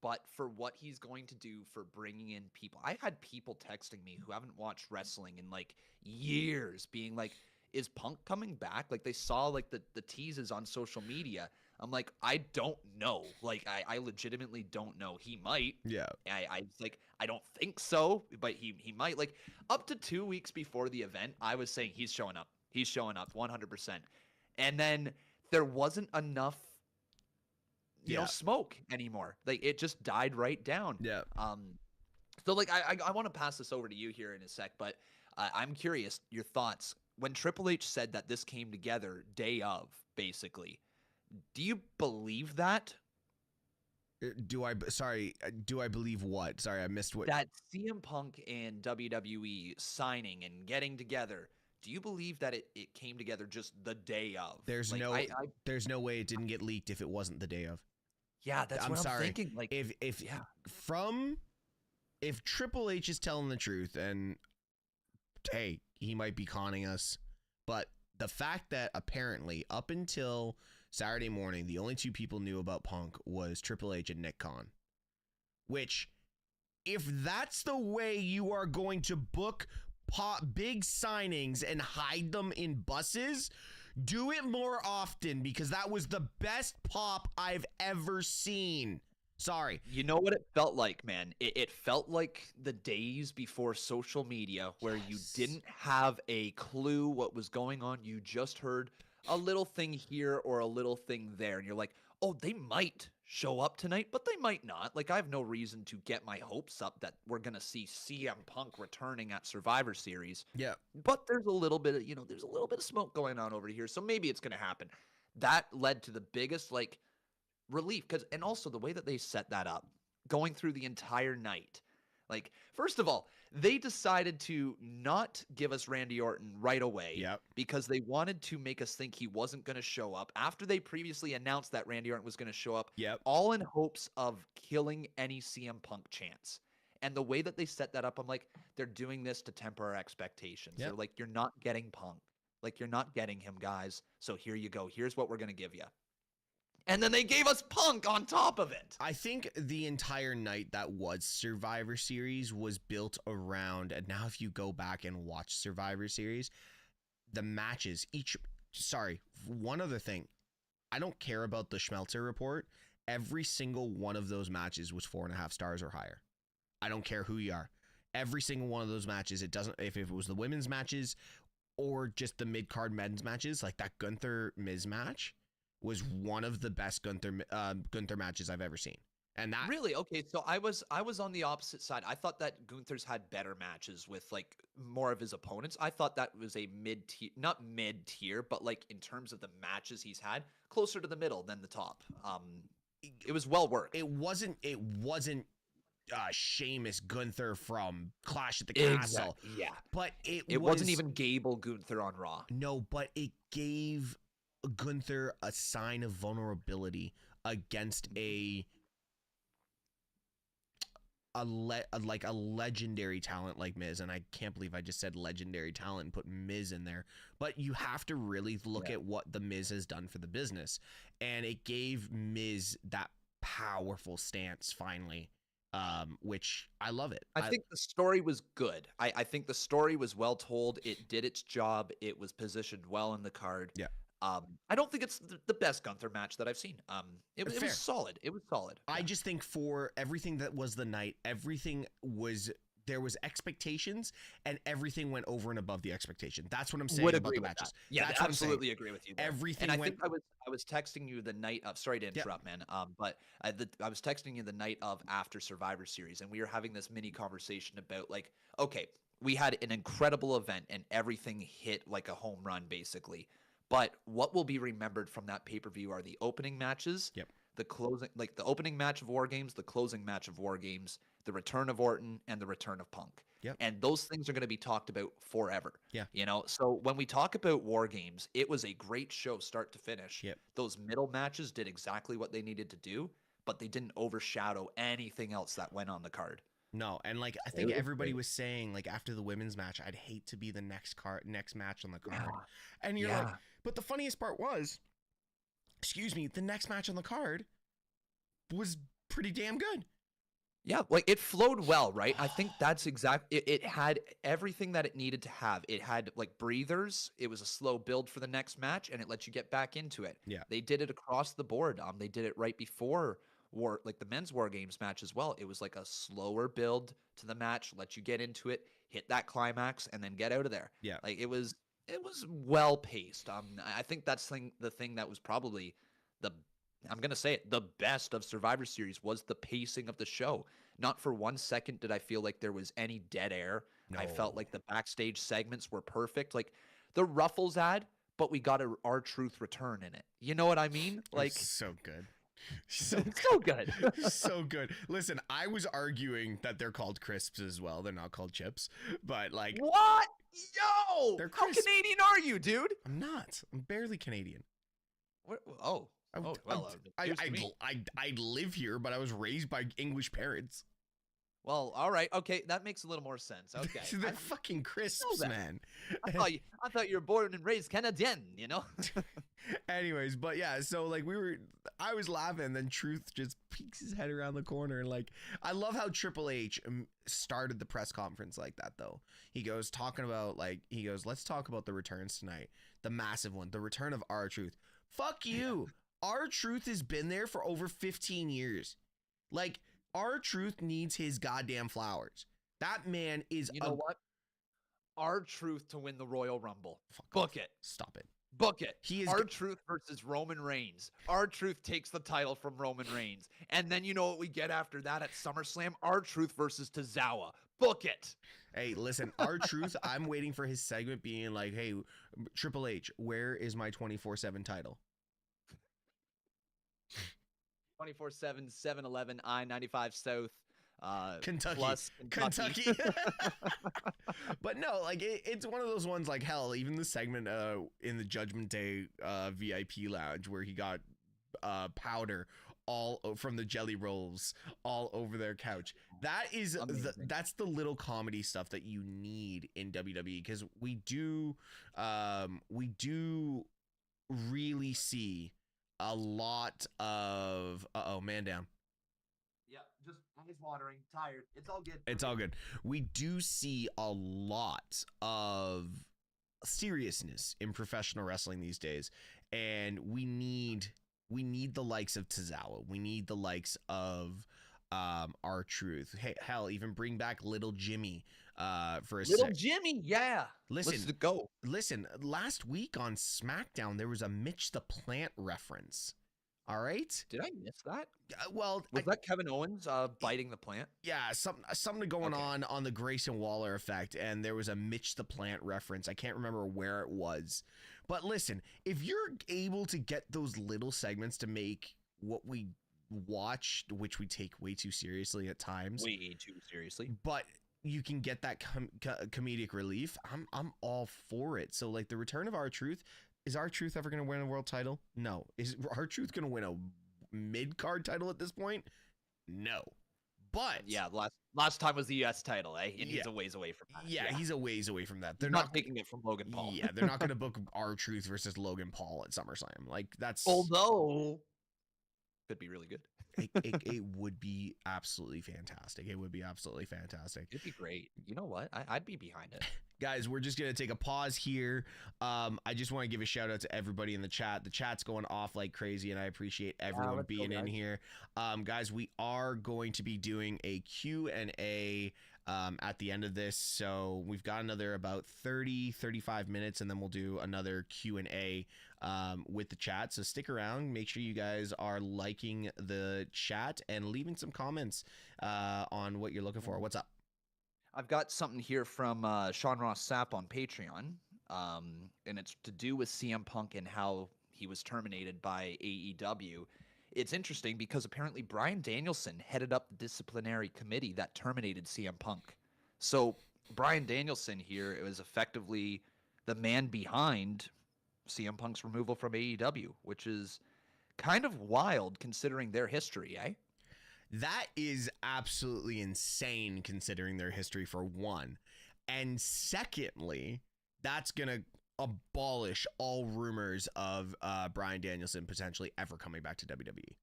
But for what he's going to do for bringing in people. I had people texting me who haven't watched wrestling in like years being like, is Punk coming back? Like they saw like the teases on social media. I'm like, I don't know. Like I legitimately don't know. He might. Yeah. I was like, I don't think so, but he might. Like up to 2 weeks before the event, I was saying he's showing up. He's showing up 100%. And then there wasn't enough you know, smoke anymore. Like it just died right down. Yeah. So like I want to pass this over to you here in a sec, but I'm curious your thoughts when Triple H said that this came together day of, basically. Do you believe that? Do I believe what? Sorry, I missed what. That CM Punk and WWE signing and getting together. Do you believe that it came together just the day of? There's there's no way it didn't get leaked if it wasn't the day of. Yeah, that's what I'm thinking. Like if Triple H is telling the truth, and hey, he might be conning us, but the fact that apparently up until Saturday morning, the only two people knew about Punk was Triple H and Nick Khan. Which, if that's the way you are going to book big signings and hide them in buses, do it more often, because that was the best pop I've ever seen. Sorry. You know what it felt like, man? It felt like the days before social media where you didn't have a clue what was going on. You just heard a little thing here or a little thing there. And you're like, oh, they might show up tonight, but they might not. Like, I have no reason to get my hopes up that we're going to see CM Punk returning at Survivor Series. Yeah. But there's a little bit of, there's a little bit of smoke going on over here. So maybe it's going to happen. That led to the biggest, like, relief, and also the way that they set that up going through the entire night. Like, first of all, they decided to not give us Randy Orton right away because they wanted to make us think he wasn't going to show up after they previously announced that Randy Orton was going to show up, all in hopes of killing any CM Punk chance. And the way that they set that up, I'm like, they're doing this to temper our expectations. They're like, you're not getting Punk. Like, you're not getting him, guys. So here you go. Here's what we're going to give you. And then they gave us Punk on top of it. I think the entire night that was Survivor Series was built around, and now if you go back and watch Survivor Series, the matches, one other thing. I don't care about the Schmelzer report. Every single one of those matches was 4.5 stars or higher. I don't care who you are. Every single one of those matches, if it was the women's matches or just the mid-card men's matches, like that Gunther Miz match, was one of the best Gunther matches I've ever seen. And that really, okay, so I was on the opposite side. I thought that Gunther's had better matches with like more of his opponents. I thought that was a mid-tier, not mid-tier, but like in terms of the matches he's had, closer to the middle than the top. It was well worked. It wasn't Sheamus Gunther from Clash at the Castle. Exactly, yeah. But it wasn't even Gable Gunther on Raw. No, but it gave Gunther a sign of vulnerability against a legendary talent like Miz, and I can't believe I just said legendary talent and put Miz in there. But you have to really look at what the Miz has done for the business, and it gave Miz that powerful stance finally, which I love it. I think the story was good. I think the story was well told. It did its job. It was positioned well in the card. Yeah. I don't think it's the best Gunther match that I've seen. It was solid. It was solid. I just think for everything that was the night, there was expectations, and everything went over and above the expectation. That's what I'm saying about the matches. Yeah, I absolutely agree with you there. Everything and I think I was texting you the night of, sorry to interrupt, man. But I was texting you the night of after Survivor Series, and we were having this mini conversation about like, okay, we had an incredible event and everything hit like a home run basically. But what will be remembered from that pay-per-view are the opening matches, the closing, like the opening match of War Games, the closing match of War Games, the return of Orton, and the return of Punk. And those things are going to be talked about forever. So when we talk about War Games, it was a great show start to finish. Those middle matches did exactly what they needed to do, but they didn't overshadow anything else that went on the card. No, and like I think everybody was saying, like after the women's match, I'd hate to be the next match on the card. And you're like, but the funniest part was, the next match on the card was pretty damn good. Yeah, like it flowed well, right? I think that's it had everything that it needed to have. It had like breathers. It was a slow build for the next match, and it let you get back into it. Yeah, they did it across the board. They did it right before like the men's War Games match as well. It was like a slower build to the match, let you get into it, hit that climax, and then get out of there. Yeah, like it was well paced. I think that's the thing that was probably I'm gonna say it, the best of Survivor Series was the pacing of the show. Not for 1 second did I feel like there was any dead air. No. I felt like the backstage segments were perfect. Like the Ruffles ad, but we got our truth return in it. You know what I mean? Like so good. So good. So good. Listen, I was arguing that they're called crisps as well. They're not called chips. But like, what? Yo, how Canadian are you, dude? I'm not. I'm barely Canadian. What? I live here, but I was raised by English parents. Well, all right, okay, that makes a little more sense. Okay, they're fucking crisps, man. I thought you were born and raised Canadian, you know. Anyways, but yeah, so like I was laughing, and then Truth just peeks his head around the corner, and like I love how Triple H started the press conference like that, though. He goes let's talk about the returns tonight, the massive one, the return of R-Truth. Fuck you. R-Truth has been there for over 15 years. Like, R-Truth needs his goddamn flowers. That man is You know what? R-Truth to win the Royal Rumble. Fuck Book off. it. Stop it. Book it. He is R-Truth versus Roman Reigns. R-Truth takes the title from Roman Reigns. And then you know what we get after that at SummerSlam? R-Truth versus Tozawa. Book it. Hey, listen, R-Truth, I'm waiting for his segment being like, hey, Triple H, where is my 24/7 title? 24/7, 7-Eleven, I-95 South. Kentucky. Plus Kentucky. But no, like it's one of those ones like hell, even the segment in the Judgment Day VIP lounge where he got powder all from the jelly rolls all over their couch. That is that's the little comedy stuff that you need in WWE, because we do really see a lot of man down. Yeah, just eyes watering, tired. It's all good. It's all good. We do see a lot of seriousness in professional wrestling these days, and we need the likes of Tozawa. We need the likes of R-Truth. Hey, hell, even bring back Little Jimmy for a Little Jimmy, yeah. Listen, let's go. Listen, last week on SmackDown there was a Mitch the Plant reference. All right. Did I miss that? Well, was that Kevin Owens biting the plant? Yeah, something going on the Grayson Waller effect, and there was a Mitch the Plant reference. I can't remember where it was. But listen, if you're able to get those little segments to make what we watch, which we take way too seriously at times. Way too seriously. But you can get that comedic relief. I'm all for it. So like the return of R-Truth. Is R-Truth ever going to win a world title? No. Is R-Truth going to win a mid-card title at this point? No. But yeah, last time was the US title, eh? And he's a ways away from that. Yeah, he's a ways away from that. They're not taking it from Logan Paul. Yeah, they're not going to book R-Truth versus Logan Paul at SummerSlam. Like that's although could be really good. it would be absolutely fantastic. It would be absolutely fantastic. It'd be great. You know what? I'd be behind it. Guys, we're just going to take a pause here. I just want to give a shout out to everybody in the chat. The chat's going off like crazy, and I appreciate everyone being in here. Guys, we are going to be doing a Q&A at the end of this. So we've got another about 35 minutes, and then we'll do another Q&A with the chat. So stick around. Make sure you guys are liking the chat and leaving some comments on what you're looking for. What's up? I've got something here from Sean Ross Sapp on Patreon, and it's to do with CM Punk and how he was terminated by AEW. It's interesting because apparently Bryan Danielson headed up the disciplinary committee that terminated CM Punk. So Bryan Danielson here, it was effectively the man behind CM Punk's removal from AEW, which is kind of wild considering their history, eh? That is absolutely insane considering their history, for one. And secondly, that's going to abolish all rumors of Bryan Danielson potentially ever coming back to WWE.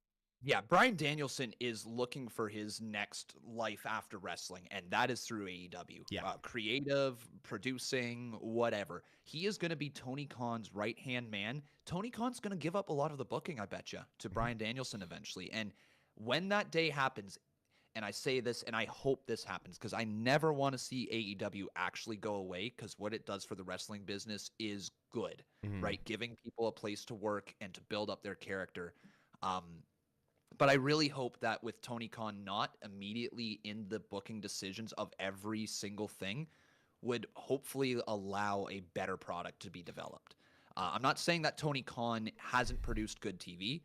Yeah, Bryan Danielson is looking for his next life after wrestling, and that is through AEW. Yeah. Creative, producing, whatever. He is going to be Tony Khan's right-hand man. Tony Khan's going to give up a lot of the booking, I bet you, to Bryan Danielson eventually. And when that day happens, and I say this and I hope this happens because I never want to see AEW actually go away, because what it does for the wrestling business is good, right? Giving people a place to work and to build up their character. But I really hope that with Tony Khan not immediately in the booking decisions of every single thing would hopefully allow a better product to be developed. I'm not saying that Tony Khan hasn't produced good TV,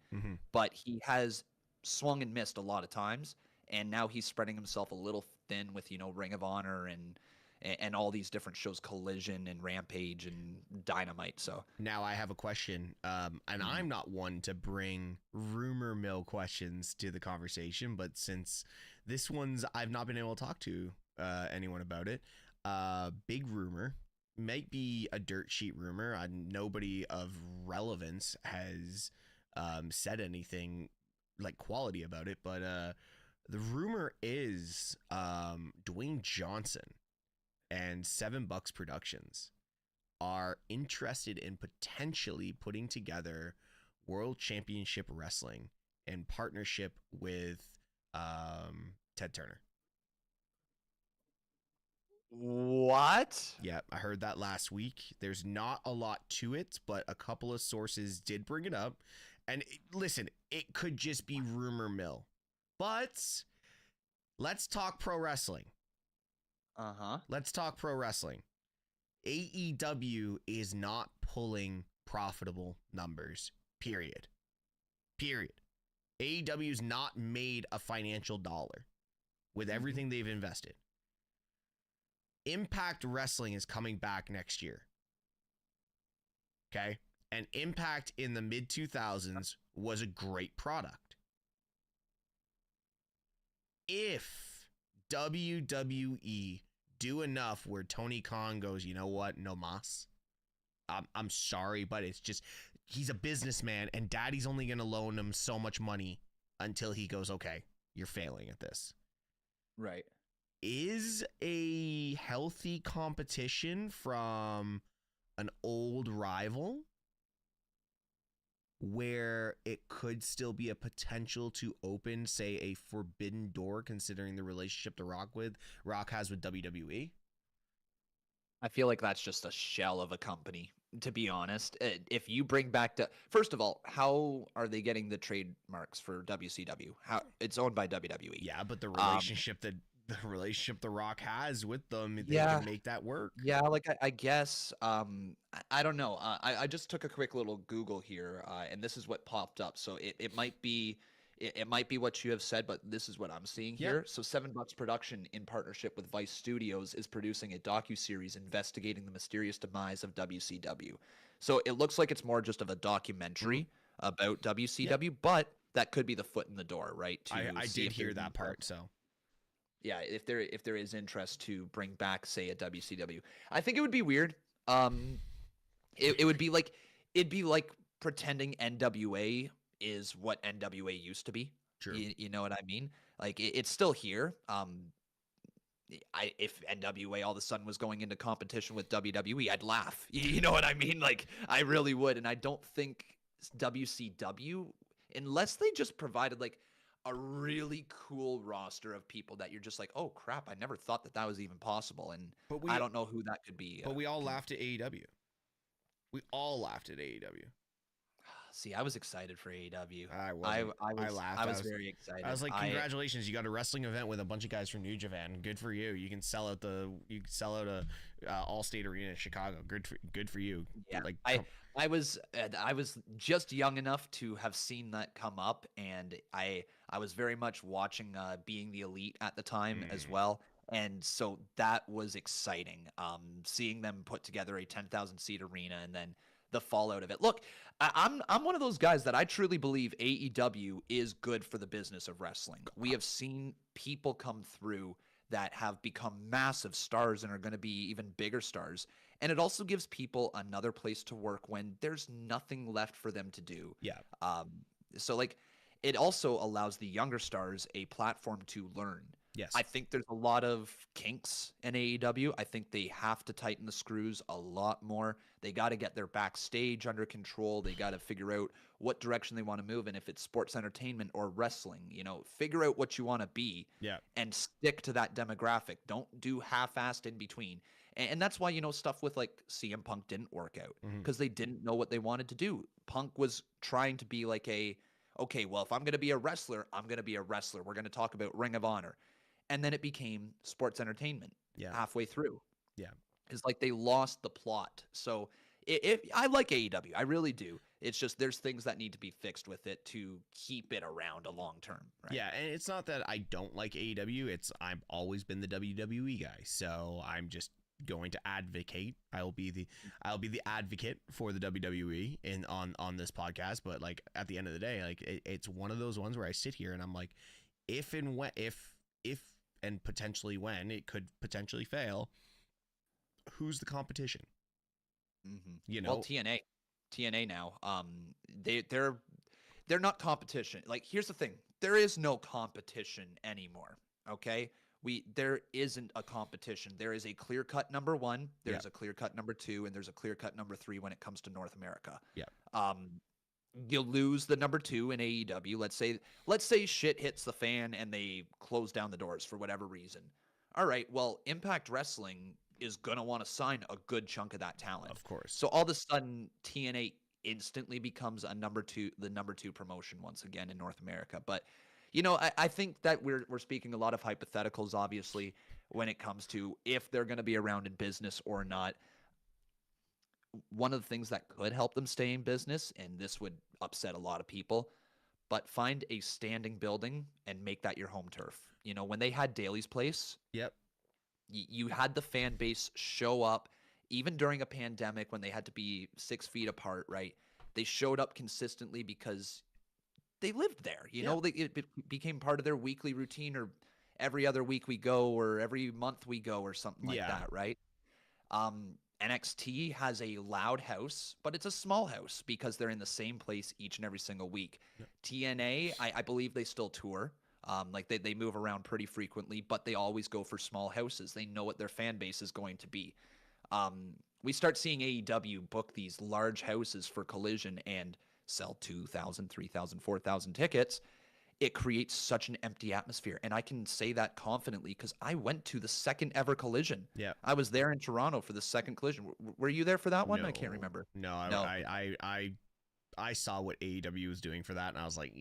but he has swung and missed a lot of times, and now he's spreading himself a little thin with, Ring of Honor and all these different shows, Collision and Rampage and Dynamite. So now I have a question, and I'm not one to bring rumor mill questions to the conversation, but since this one's I've not been able to talk to anyone about it, big rumor, might be a dirt sheet rumor. Nobody of relevance has said anything like quality about it, but the rumor is Dwayne Johnson and $7 Productions are interested in potentially putting together World Championship Wrestling in partnership with Ted Turner. What? Yeah, I heard that last week. There's not a lot to it, but a couple of sources did bring it up. And listen, it could just be rumor mill. But let's talk pro wrestling. Let's talk pro wrestling. AEW is not pulling profitable numbers. Period. AEW's not made a financial dollar with everything they've invested. Impact Wrestling is coming back next year. Okay? And Impact in the mid 2000s was a great product. If WWE do enough where Tony Khan goes, you know what, no mas. I'm sorry, but it's just, he's a businessman and daddy's only going to loan him so much money until he goes, okay, you're failing at this. Right. Is a healthy competition from an old rival where it could still be a potential to open, say, a forbidden door, considering the relationship Rock has with WWE? I feel like that's just a shell of a company, to be honest. If you bring back first of all, how are they getting the trademarks for WCW? How it's owned by WWE? Yeah, but the relationship the Rock has with them, they can make that work. Yeah, like I guess I don't know. I just took a quick little Google here, and this is what popped up. So it might be it might be what you have said, but this is what I'm seeing here. So Seven Bucks Production, in partnership with Vice Studios, is producing a docuseries investigating the mysterious demise of WCW. So it looks like it's more just of a documentary about WCW, but that could be the foot in the door, right? I did hear that part, so. Yeah, if there is interest to bring back, say, a WCW, I think it would be weird. It would be like it'd be like pretending NWA is what NWA used to be. True. You know what I mean? Like it's still here. If NWA all of a sudden was going into competition with WWE, I'd laugh. You know what I mean? Like I really would, and I don't think WCW, unless they just provided like a really cool roster of people that you're just like, oh crap, I never thought that was even possible, and I don't know who that could be. But we all laughed at AEW. We all laughed at AEW. See, I was excited for AEW. I laughed. I was very excited. I was like, congratulations, you got a wrestling event with a bunch of guys from New Japan. Good for you. You can sell out a All-State Arena in Chicago. Good for you. Yeah, like I was just young enough to have seen that come up, and I was very much watching Being the Elite at the time as well. And so that was exciting, seeing them put together a 10,000 seat arena and then the fallout of it. Look, I'm one of those guys that I truly believe AEW is good for the business of wrestling. We have seen people come through that have become massive stars and are going to be even bigger stars. And it also gives people another place to work when there's nothing left for them to do. Yeah. So like it also allows the younger stars a platform to learn. Yes. I think there's a lot of kinks in AEW. I think they have to tighten the screws a lot more. They got to get their backstage under control. They got to figure out what direction they want to move. And if it's sports entertainment or wrestling, figure out what you want to be and stick to that demographic. Don't do half-assed in between. And that's why, stuff with like CM Punk didn't work out because they didn't know what they wanted to do. Punk was trying to be like okay, well, if I'm going to be a wrestler, I'm going to be a wrestler. We're going to talk about Ring of Honor. And then it became sports entertainment halfway through. Yeah. It's like they lost the plot. So I like AEW. I really do. It's just there's things that need to be fixed with it to keep it around a long term. Right? Yeah, and it's not that I don't like AEW. I've always been the WWE guy. So I'm just going to advocate. I'll be the advocate for the WWE on this podcast. But like at the end of the day, like it's one of those ones where I sit here and I'm like, if and potentially when it could potentially fail, who's the competition? Well, TNA now, they're not competition. Like, here's the thing. There is no competition anymore. Okay. There isn't a competition. There is a clear cut number one. There's a clear cut number two, and there's a clear cut number three when it comes to North America. Yeah. You lose the number 2 in AEW. Let's say shit hits the fan and they close down the doors for whatever reason. All right, well, Impact Wrestling is going to want to sign a good chunk of that talent. Of course. So all of a sudden TNA instantly becomes the number 2 promotion once again in North America. But I think that we're speaking a lot of hypotheticals, obviously, when it comes to if they're going to be around in business or not. One of the things that could help them stay in business, and this would upset a lot of people, but find a standing building and make that your home turf. When they had Daly's Place, yep, you had the fan base show up, even during a pandemic when they had to be 6 feet apart, right? They showed up consistently because they lived there. It became part of their weekly routine, or every other week we go, or every month we go, or something like that, right? NXT has a loud house, but it's a small house because they're in the same place each and every single week. Yep. TNA, I believe they still tour. They move around pretty frequently, but they always go for small houses. They know what their fan base is going to be. We start seeing AEW book these large houses for Collision and sell 2,000, 3,000, 4,000 tickets. It creates such an empty atmosphere. And I can say that confidently because I went to the second ever Collision. Yeah. I was there in Toronto for the second Collision. Were you there for that one? No. I can't remember. No. I saw what AEW was doing for that, and I was like,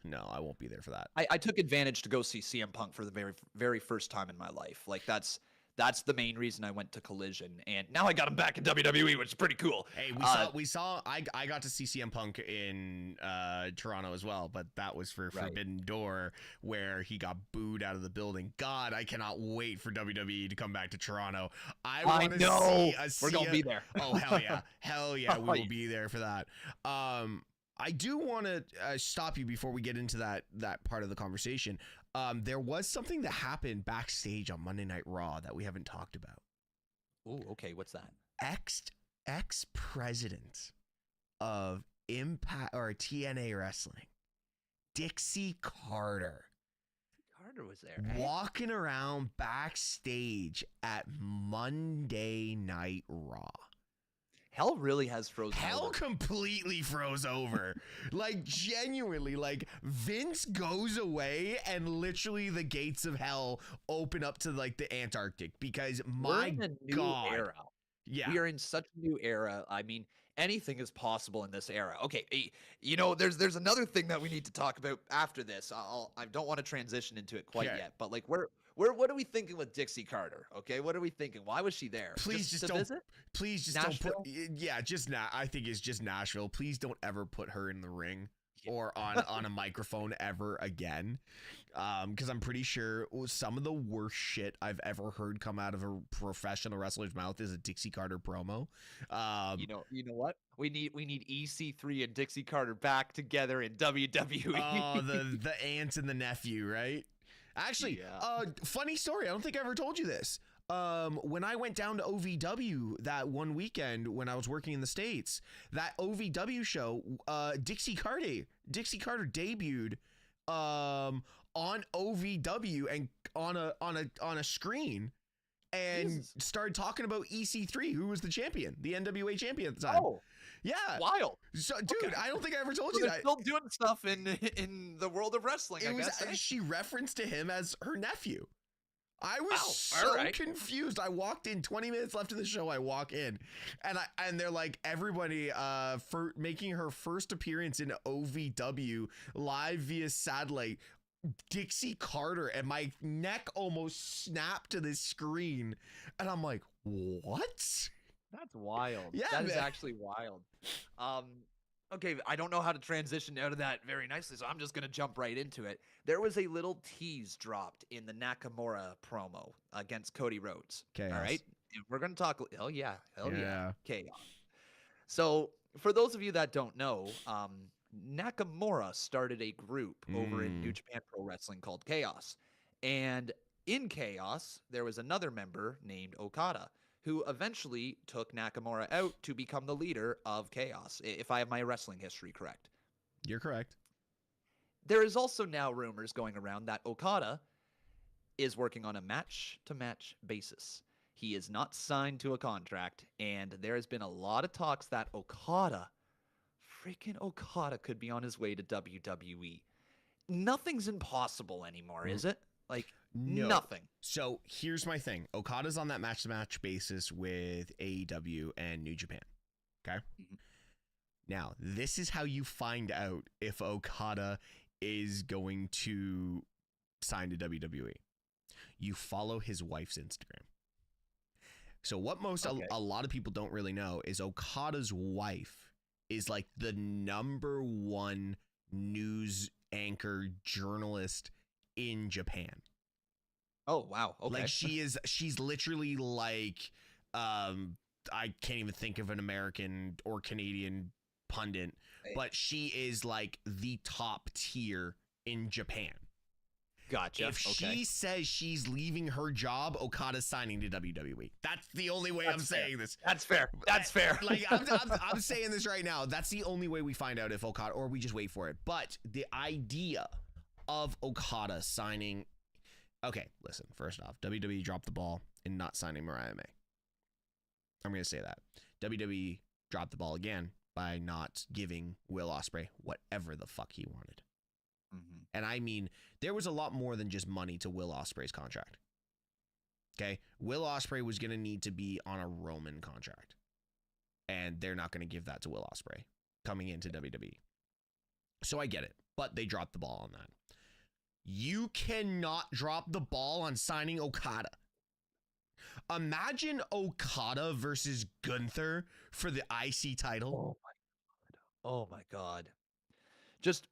no, I won't be there for that. I took advantage to go see CM Punk for the very, very first time in my life. That's the main reason I went to Collision, and now I got him back in WWE, which is pretty cool. Hey, I got to see CM Punk in Toronto as well, but that was for Forbidden Door, where he got booed out of the building. God, I cannot wait for WWE to come back to Toronto. I want to see we're gonna be there. Oh hell yeah, we will be there for that. I do want to stop you before we get into that part of the conversation. There was something that happened backstage on Monday Night Raw that we haven't talked about. Oh, okay. What's that? Ex-president of Impact or TNA Wrestling, Dixie Carter. Carter was there. Walking around backstage at Monday Night Raw. Hell really has frozen over. Hell completely froze over. Like, genuinely, like, Vince goes away and literally the gates of hell open up to, like, the Antarctic because, my God. We're in a new era. Yeah. We are in such a new era. I mean, anything is possible in this era. Okay, there's another thing that we need to talk about after this. I don't want to transition into it quite yet, but, like, what are we thinking with Dixie Carter? Okay, what are we thinking? Why was she there? Please just don't. Visit? Please just Nashville? Don't put. Yeah, I think it's just Nashville. Please don't ever put her in the ring or on a microphone ever again, because I'm pretty sure some of the worst shit I've ever heard come out of a professional wrestler's mouth is a Dixie Carter promo. You know what? We need EC3 and Dixie Carter back together in WWE. Oh, the aunt and the nephew, right? Actually, funny story. I don't think I ever told you this. When I went down to OVW that one weekend when I was working in the States, that OVW show, Dixie Carter debuted on OVW and on a screen and started talking about EC3, who was the champion, the NWA champion at the time. Oh. Yeah. Wild. So, dude, okay. I don't think I ever told you that. Still doing stuff in the world of wrestling, I guess. She referenced to him as her nephew. I was confused. I walked in 20 minutes left in the show. I walk in and they're like, everybody for making her first appearance in OVW live via satellite, Dixie Carter, and my neck almost snapped to the screen. And I'm like, what? That's wild. Yeah, that is actually wild. Okay, I don't know how to transition out of that very nicely, so I'm just going to jump right into it. There was a little tease dropped in the Nakamura promo against Cody Rhodes. Chaos. All right? We're going to talk. Hell yeah. Chaos. So, for those of you that don't know, Nakamura started a group over in New Japan Pro Wrestling called Chaos. And in Chaos, there was another member named Okada, who eventually took Nakamura out to become the leader of Chaos, if I have my wrestling history correct. You're correct. There is also now rumors going around that Okada is working on a match-to-match basis. He is not signed to a contract, and there has been a lot of talks that Okada freaking Okada could be on his way to WWE. Nothing's impossible anymore, is it? Like, No. nothing. So here's my thing. Okada's on that match-to-match basis with AEW and New Japan. Okay? Mhm. Now, this is how you find out if Okada is going to sign to WWE. You follow his wife's Instagram. So what a lot of people don't really know is Okada's wife is like the #1 news anchor journalist in Japan. Oh, wow. Okay. Like she's literally like I can't even think of an American or Canadian pundit, but she is like the top tier in Japan. Gotcha. If she says she's leaving her job, Okada's signing to WWE. That's the only way I'm saying this. That's fair. That's fair. Like I'm saying this right now. That's the only way we find out if Okada, or we just wait for it. But the idea of Okada signing. Okay, listen. First off, WWE dropped the ball in not signing Mariah May. I'm going to say that. WWE dropped the ball again by not giving Will Ospreay whatever the fuck he wanted. Mm-hmm. And I mean, there was a lot more than just money to Will Ospreay's contract. Okay? Will Ospreay was going to need to be on a Roman contract. And they're not going to give that to Will Ospreay coming into WWE. So I get it. But they dropped the ball on that. You cannot drop the ball on signing Okada. Imagine Okada versus Gunther for the IC title. Oh my God. Just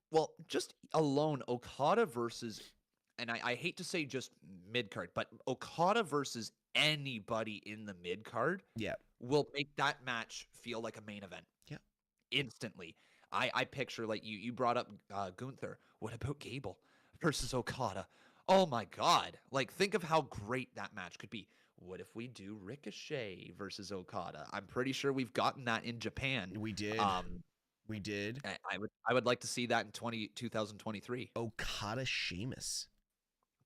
alone, Okada versus, and I hate to say just mid card, but Okada versus anybody in the mid card, will make that match feel like a main event. Yeah, instantly. I picture, like you brought up Gunther. What about Gable versus Okada? Oh my God! Like, think of how great that match could be. What if we do Ricochet versus Okada? I'm pretty sure we've gotten that in Japan. We did. We did. I would like to see that in 2023. Okada Sheamus.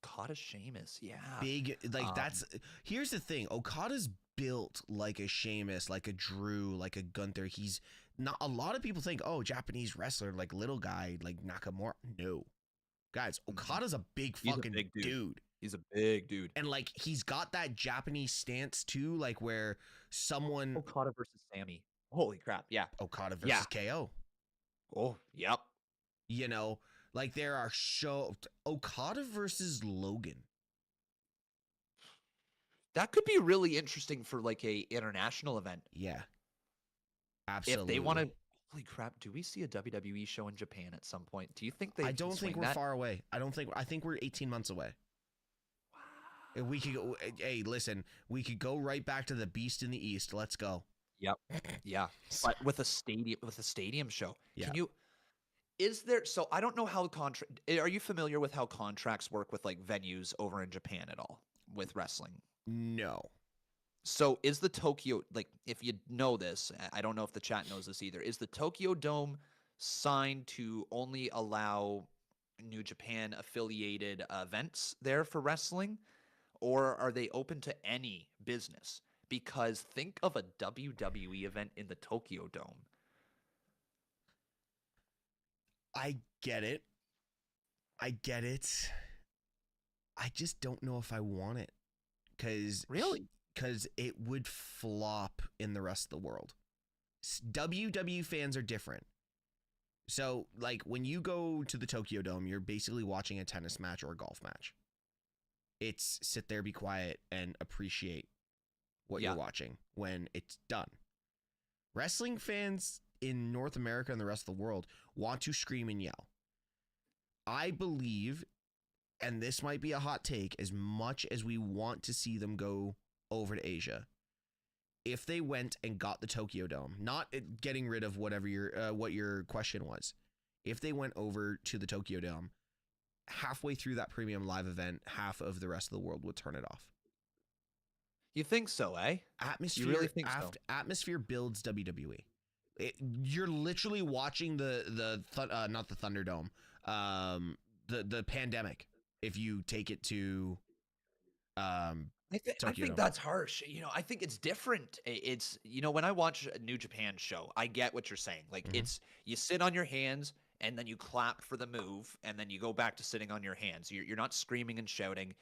Okada Sheamus, yeah. Big, like that's. Here's the thing. Okada's built like a Sheamus, like a Drew, like a Gunther. He's not. A lot of people think, oh, Japanese wrestler, like little guy, like Nakamura. No, guys, Okada's a big fucking dude. He's a big dude. And like he's got that Japanese stance too, like where someone Okada versus Sammy. Holy crap, yeah. Okada versus KO. Oh, yep. You know, like there are Okada versus Logan. That could be really interesting for like a international event. Yeah. Absolutely. If they want to, holy crap, do we see a WWE show in Japan at some point? Do you think they I don't think we're far away. I think we're 18 months away. Wow. We could go, hey, listen, we could go right back to the Beast in the East. Let's go. Yep. Yeah. But with a stadium show. Yeah. So I don't know how are you familiar with how contracts work with like venues over in Japan at all with wrestling? No. So is the Tokyo, like, if you know this, I don't know if the chat knows this either, is the Tokyo Dome signed to only allow New Japan affiliated events there for wrestling? Or are they open to any business? Because think of a WWE event in the Tokyo Dome. I get it. I just don't know if I want it. Really? Because it would flop in the rest of the world. WWE fans are different. So, like, when you go to the Tokyo Dome, you're basically watching a tennis match or a golf match. It's sit there, be quiet, and appreciate what you're watching when it's done. Wrestling fans in North America and the rest of the world want to scream and yell. I believe, and this might be a hot take, as much as we want to see them go over to Asia, if they went and got the Tokyo Dome, not getting rid of whatever what your question was, if they went over to the Tokyo Dome, halfway through that premium live event, half of the rest of the world would turn it off. You think so, eh? Atmosphere, you really think so? Atmosphere builds WWE. You're literally watching not the Thunderdome, the Pandemic. If you take it to I Tokyo think Dome. that's harsh. I think it's different. It's when I watch a New Japan show, I get what you're saying. Like Mhm. it's you sit on your hands and then you clap for the move and then you go back to sitting on your hands. You're not screaming and shouting.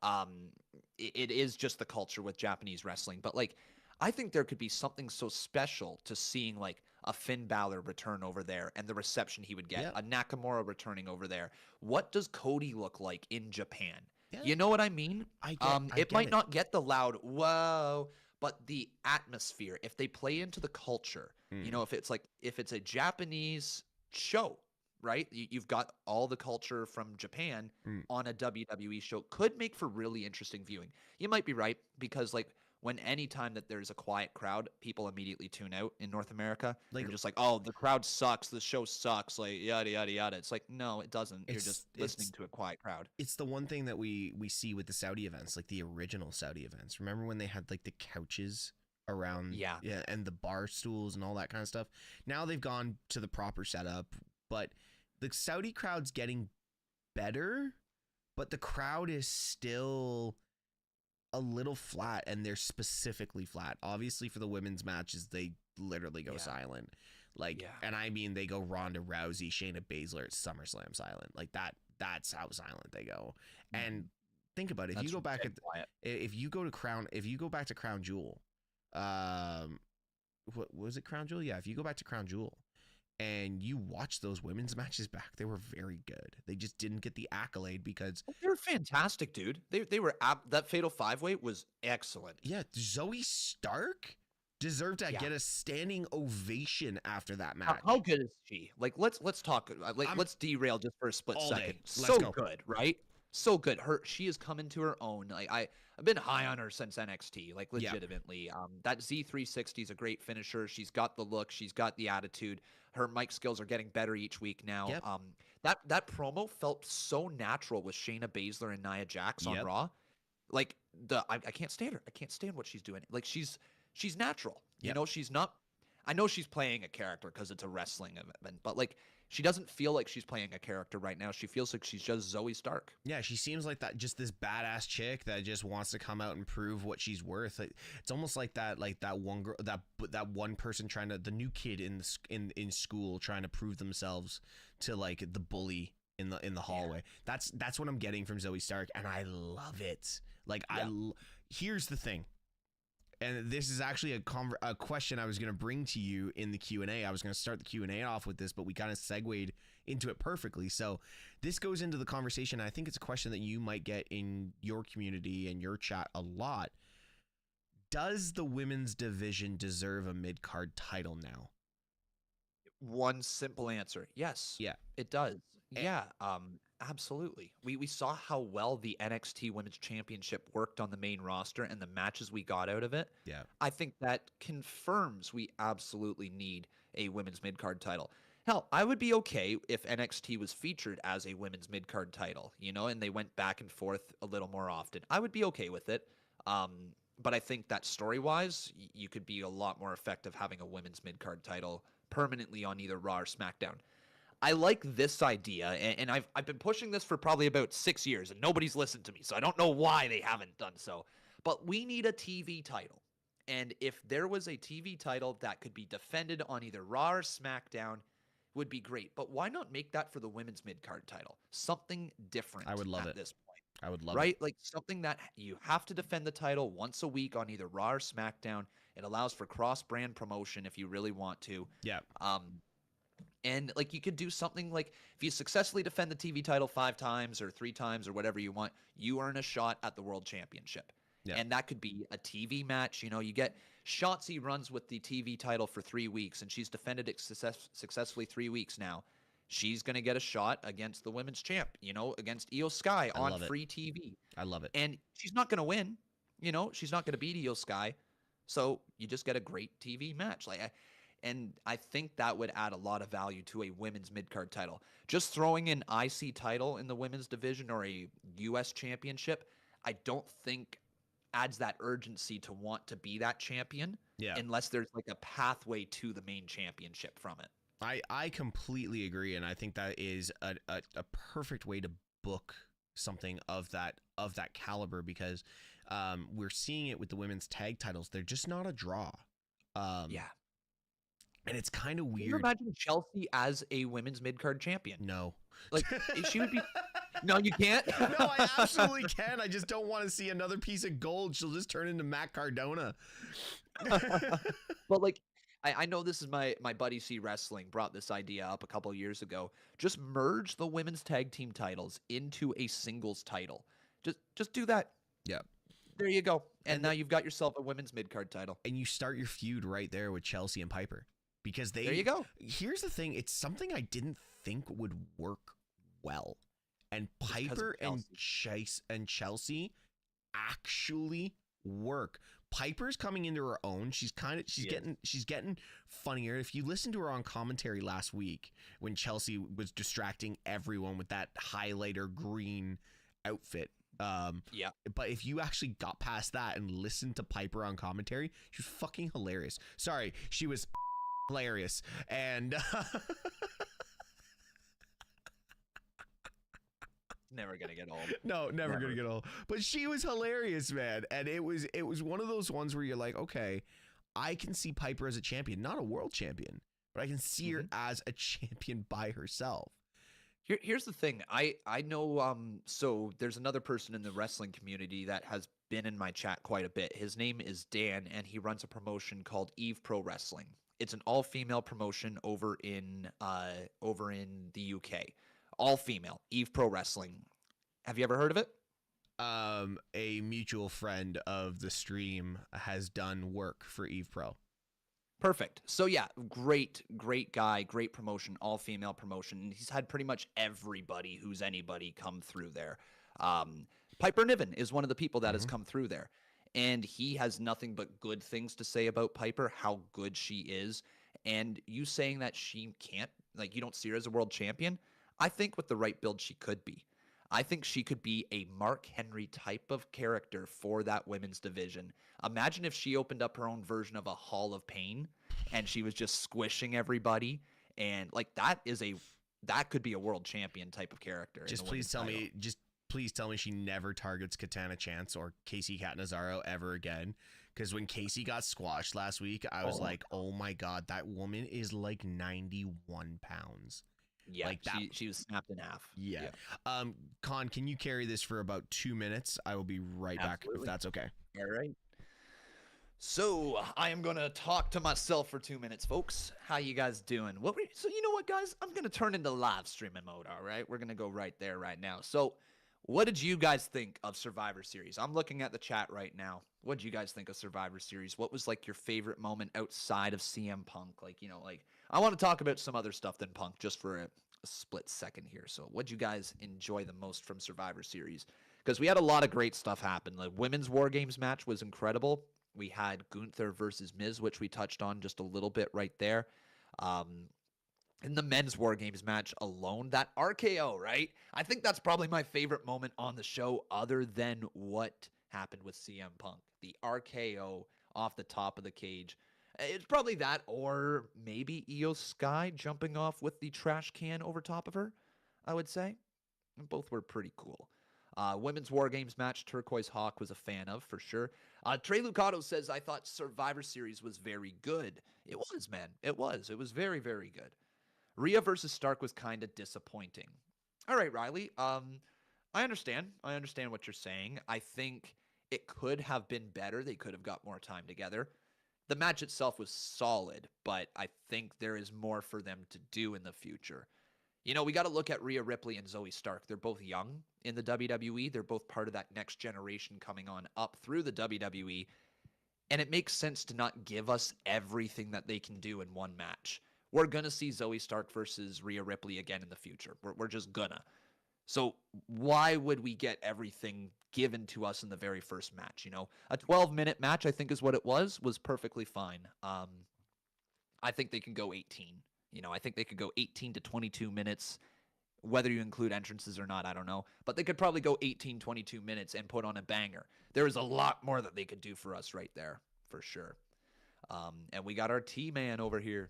Um, it is just the culture with Japanese wrestling. But like, I think there could be something so special to seeing like a Finn Balor return over there and the reception he would get, Yeah, a Nakamura returning over there. What does Cody look like in Japan? yeah. You know what I mean? I It get might it. not get the loud whoa, but the atmosphere, if they play into the culture, Mm. if it's a Japanese show, right? You've got all the culture from Japan Mm. on a WWE show, could make for really interesting viewing. You might be right because like when any time that there's a quiet crowd, people immediately tune out in North America. Like They're just like, "Oh, the crowd sucks. The show sucks." Like yada yada yada. It's like, no, it doesn't. You're just listening it's to a quiet crowd. it's the one thing that we see with the Saudi events, like the original Saudi events. Remember when they had like the couches around, Yeah. yeah, and the bar stools and all that kind of stuff? Now they've gone to the proper setup, but the Saudi crowd's getting better, but the crowd is still a little flat, and they're specifically flat. Obviously for the women's matches, they literally go Yeah. silent. Like, Yeah. and I mean, they go Ronda Rousey, Shayna Baszler at SummerSlam silent. Like that's how silent they go. And think about it. If That's you go back dead quiet. if you go to Crown, if you go back to Crown Jewel, what was it, Crown Jewel? Yeah, if you go back to Crown Jewel and you watch those women's matches back, they were very good. They just didn't get the accolade because, They're fantastic, dude. They were that Fatal 5-Way was excellent. yeah, Zoe Stark deserved to Yeah. get a standing ovation after that How, match. how good is she? Like let's talk I'm let's derail just for a split all second. day. Let's So go. good, right? So good. She has come into her own. Like I've been high on her since NXT, like Yeah. legitimately. That Z360 is a great finisher. She's got the look, she's got the attitude. Her mic skills are getting better each week now. Yep. That promo felt so natural with Shayna Baszler and Nia Jax on Yep. Raw. Like I can't stand her. I can't stand what she's doing. Like she's natural. Yep. She's not. I know she's playing a character because it's a wrestling event, but like she doesn't feel like she's playing a character right now. She feels like she's just Zoe Stark. Yeah, she seems like that, just this badass chick that just wants to come out and prove what she's worth. Like, it's almost like that one girl, that one person trying to, the new kid in school trying to prove themselves to like the bully in the hallway. That's what I'm getting from Zoe Stark, and I love it. Like here's the thing. And this is actually a question I was going to bring to you in the Q&A. I was going to start the Q&A off with this, but we kind of segued into it perfectly. So this goes into the conversation. I think it's a question that you might get in your community and your chat a lot. Does the women's division deserve a mid-card title now? One simple answer. Yes. Yeah. It does. Yeah. Absolutely. We saw how well the NXT Women's Championship worked on the main roster and the matches we got out of it. Yeah. I think that confirms we absolutely need a women's mid-card title. Hell, I would be okay if NXT was featured as a women's mid-card title, and they went back and forth a little more often. I would be okay with it. But I think that story-wise, you could be a lot more effective having a women's mid-card title permanently on either Raw or SmackDown. I like this idea, and I've been pushing this for probably about 6 years, and nobody's listened to me, so I don't know why they haven't done so. But we need a TV title. And if there was a TV title that could be defended on either Raw or SmackDown, would be great. But why not make that for the women's mid-card title? Something different I would love at it. this point. I would love Right? Like something that you have to defend the title once a week on either Raw or SmackDown. It allows for cross-brand promotion if you really want to. Yeah. And like you could do something like if you successfully defend the TV title 5 times or 3 times or whatever you want, you earn a shot at the World Championship. Yeah. And that could be a TV match. You get Shotzi runs with the TV title for 3 weeks, and she's defended it successfully 3 weeks now. She's going to get a shot against the women's champ, against Io Sky on free TV. I love it. And she's not going to win. She's not going to beat Io Sky. So you just get a great TV match. And I think that would add a lot of value to a women's mid-card title. Just throwing an IC title in the women's division or a U.S. championship, I don't think adds that urgency to want to be that champion unless there's like a pathway to the main championship from it. I completely agree, and I think that is a perfect way to book something of that caliber, because we're seeing it with the women's tag titles. They're just not a draw. Yeah. And it's kind of Can you weird. imagine Chelsea as a women's mid-card champion? No. Like, she would be... No, you can't? No, I absolutely can. I just don't want to see another piece of gold. She'll just turn into Matt Cardona. But, like, I know this is my buddy C Wrestling brought this idea up a couple years ago. Just merge the women's tag team titles into a singles title. Just do that. Yeah. There you go. And now you've got yourself a women's mid-card title. And you start your feud right there with Chelsea and Piper. Because there you go. Here's the thing. It's something I didn't think would work well. And Piper and Chelsea actually work. Piper's coming into her own. She's getting funnier. If you listen to her on commentary last week when Chelsea was distracting everyone with that highlighter green outfit. Yeah. But if you actually got past that and listened to Piper on commentary, she was fucking hilarious. Sorry, she was hilarious. And never gonna get old. No, never gonna get old. But she was hilarious, man. And it was one of those ones where you're like, okay, I can see Piper as a champion, not a world champion, but I can see her as a champion by herself. Here's the thing. I know so there's another person in the wrestling community that has been in my chat quite a bit. His name is Dan, and he runs a promotion called Eve Pro Wrestling. It's an all-female promotion over in the UK. All female, Eve Pro Wrestling. Have you ever heard of it? A mutual friend of the stream has done work for Eve Pro. Perfect. So yeah, great guy, great promotion, all female promotion. He's had pretty much everybody who's anybody come through there. Piper Niven is one of the people that has come through there, and he has nothing but good things to say about Piper, how good she is. And you saying that she can't, like, you don't see her as a world champion, I think with the right build she could be. I think she could be a Mark Henry type of character for that women's division. Imagine if she opened up her own version of a Hall of Pain and she was just squishing everybody, and like that could be a world champion type of character. Just please tell me she never targets Katana Chance or Casey Catanzaro ever again. Because when Casey got squashed last week, I was like, oh my God, that woman is like 91 pounds. Yeah, like that. She was snapped in half. Yeah. Con, can you carry this for about 2 minutes? I will be right back if that's okay. All right. So I am gonna talk to myself for 2 minutes, folks. How you guys doing? So you know what, guys? I'm gonna turn into live streaming mode. All right, we're gonna go right there right now. So, what did you guys think of Survivor Series? I'm looking at the chat right now. What did you guys think of Survivor Series? What was like your favorite moment outside of CM Punk? Like, you know, like I want to talk about some other stuff than Punk just for a split second here. So what did you guys enjoy the most from Survivor Series? Because we had a lot of great stuff happen. The women's War Games match was incredible. We had Gunther versus Miz, which we touched on just a little bit right there. In the men's War Games match alone, that RKO, right? I think that's probably my favorite moment on the show other than what happened with CM Punk. The RKO off the top of the cage. It's probably that, or maybe Io Sky jumping off with the trash can over top of her, I would say. And both were pretty cool. Women's War Games match, Turquoise Hawk was a fan of, for sure. Trey Lucado says, I thought Survivor Series was very good. It was, man. It was. It was very, very good. Rhea versus Stark was kind of disappointing. All right, Riley. I understand. I understand what you're saying. I think it could have been better. They could have got more time together. The match itself was solid, but I think there is more for them to do in the future. You know, we got to look at Rhea Ripley and Zoe Stark. They're both young in the WWE. They're both part of that next generation coming on up through the WWE. And it makes sense to not give us everything that they can do in one match. We're going to see Zoe Stark versus Rhea Ripley again in the future. We're just gonna. So why would we get everything given to us in the very first match? You know, a 12-minute match, I think is what it was perfectly fine. I think they can go 18. You know, I think they could go 18 to 22 minutes, whether you include entrances or not, I don't know. But they could probably go 18, 22 minutes and put on a banger. There is a lot more that they could do for us right there, for sure. And we got our T-Man over here.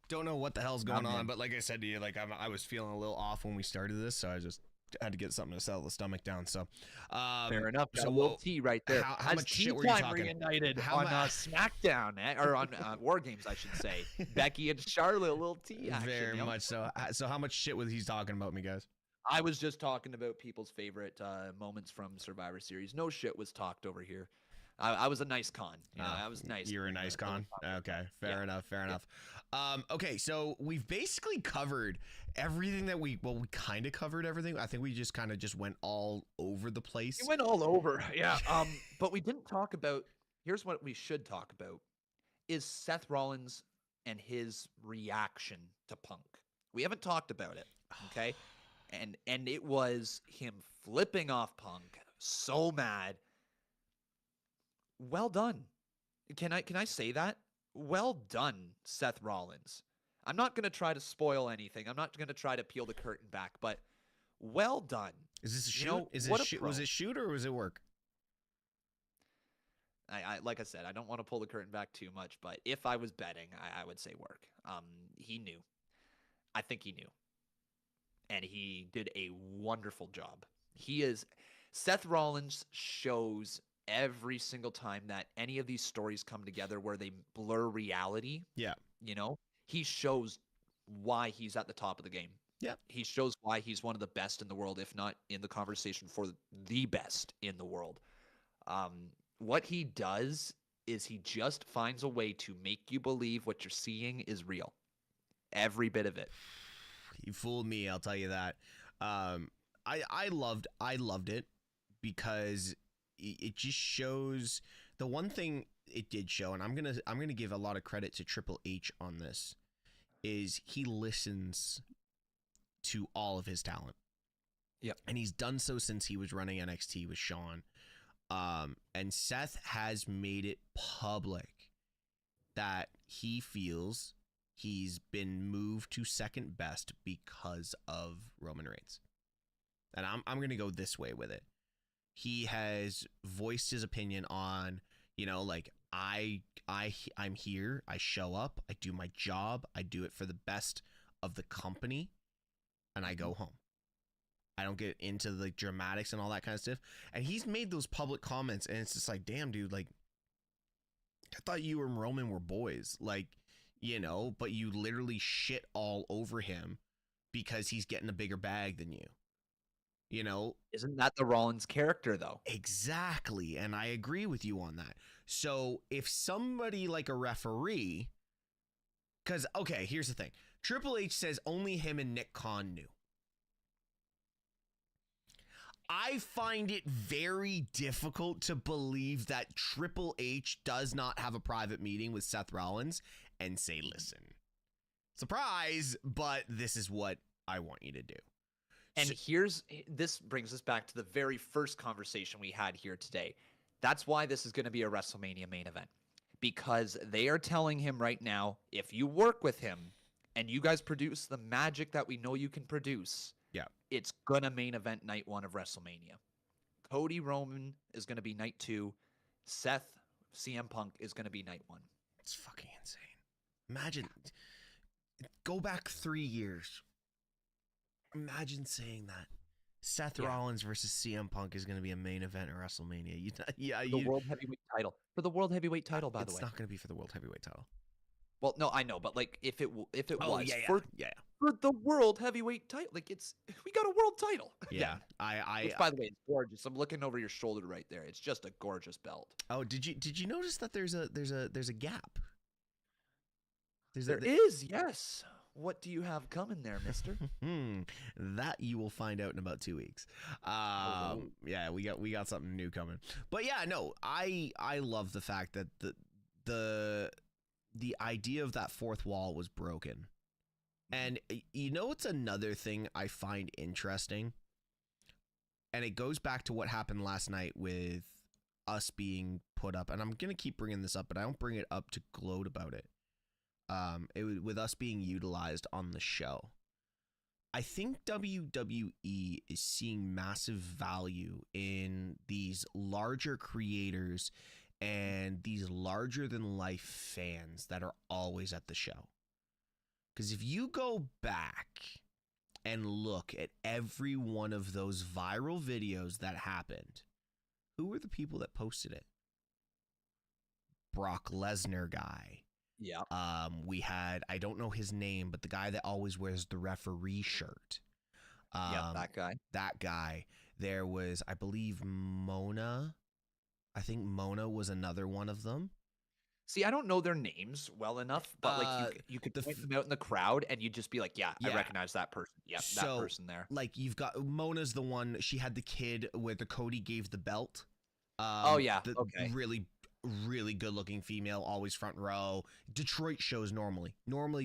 don't know what the hell's going on, but like I said to you, like I was feeling a little off when we started this, so I just had to get something to settle the stomach down. So fair enough. Got so a little tea right there. How much shit were you talking? Reunited on SmackDown, or on War Games, I should say. Becky and Charlotte, a little tea action. Very much so. So how much shit was he talking about me, guys? I was just talking about people's favorite moments from Survivor Series. No shit was talked over here. I was a nice con. I was nice. You're a nice con? Okay, fair enough. Okay, so we've basically covered everything that we kind of covered everything. I think we just kind of just went all over the place. We went all over, yeah. But we didn't talk about, here's what we should talk about, is Seth Rollins and his reaction to Punk. We haven't talked about it, okay? And it was him flipping off Punk, so mad. Well done. Can I say that? Well done, Seth Rollins. I'm not going to try to spoil anything. I'm not going to try to peel the curtain back, but well done. Is this a shoot? Was it shoot or was it work? I like I said, I don't want to pull the curtain back too much, but if I was betting, I would say work. He knew. I think he knew. And he did a wonderful job. Seth Rollins shows every single time that any of these stories come together where they blur reality. Yeah. He shows why he's at the top of the game. Yeah. He shows why he's one of the best in the world, if not in the conversation for the best in the world. What he does is he just finds a way to make you believe what you're seeing is real. Every bit of it. You fooled me, I'll tell you that. I loved it because it just shows the one thing it did show, and I'm gonna give a lot of credit to Triple H on this, is he listens to all of his talent. Yep. And he's done so since he was running NXT with Shawn. And Seth has made it public that he feels he's been moved to second best because of Roman Reigns. And I'm going to go this way with it. He has voiced his opinion on, like I'm here, I show up, I do my job, I do it for the best of the company, and I go home. I don't get into the dramatics and all that kind of stuff. And he's made those public comments, and it's just like, damn, dude, like, I thought you and Roman were boys, like, but you literally shit all over him because he's getting a bigger bag than you. Isn't that the Rollins character, though? Exactly. And I agree with you on that. So if somebody like a referee, because, okay, here's the thing. Triple H says only him and Nick Khan knew. I find it very difficult to believe that Triple H does not have a private meeting with Seth Rollins and say, listen, surprise, but this is what I want you to do. And this brings us back to the very first conversation we had here today. That's why this is going to be a WrestleMania main event. Because they are telling him right now, if you work with him and you guys produce the magic that we know you can produce, it's going to main event night 1 of WrestleMania. Cody Roman is going to be night 2. Seth CM Punk is going to be night 1. It's fucking insane. Imagine, go back 3 years. Imagine saying that Seth Rollins versus CM Punk is going to be a main event at WrestleMania. The World Heavyweight title. For the World Heavyweight title, by the way. It's not going to be for the World Heavyweight title. Well, no, I know, but like if it was for the World Heavyweight title, like we got a world title. Yeah, Which, by the way, is gorgeous. I'm looking over your shoulder right there. It's just a gorgeous belt. Oh, did you notice that there's a gap? There is, yes. What do you have coming there, mister? That you will find out in about 2 weeks. Yeah, we got something new coming. But yeah, no, I love the fact that the idea of that fourth wall was broken. And it's another thing I find interesting. And it goes back to what happened last night with us being put up. And I'm going to keep bringing this up, but I don't bring it up to gloat about it. With us being utilized on the show. I think WWE is seeing massive value in these larger creators and these larger than life fans that are always at the show. Because if you go back and look at every one of those viral videos that happened, who were the people that posted it? Brock Lesnar guy. Yeah. We had, I don't know his name, but the guy that always wears the referee shirt. Yeah, that guy. That guy. There was, I believe, Mona. I think Mona was another one of them. See, I don't know their names well enough, but like you could point them out in the crowd and you'd just be like, yeah, I recognize that person. Yeah, that person there. Like you've got Mona's the one, she had the kid where the Cody gave the belt. Oh yeah, okay. Really, really good looking female, always front row. Detroit shows normally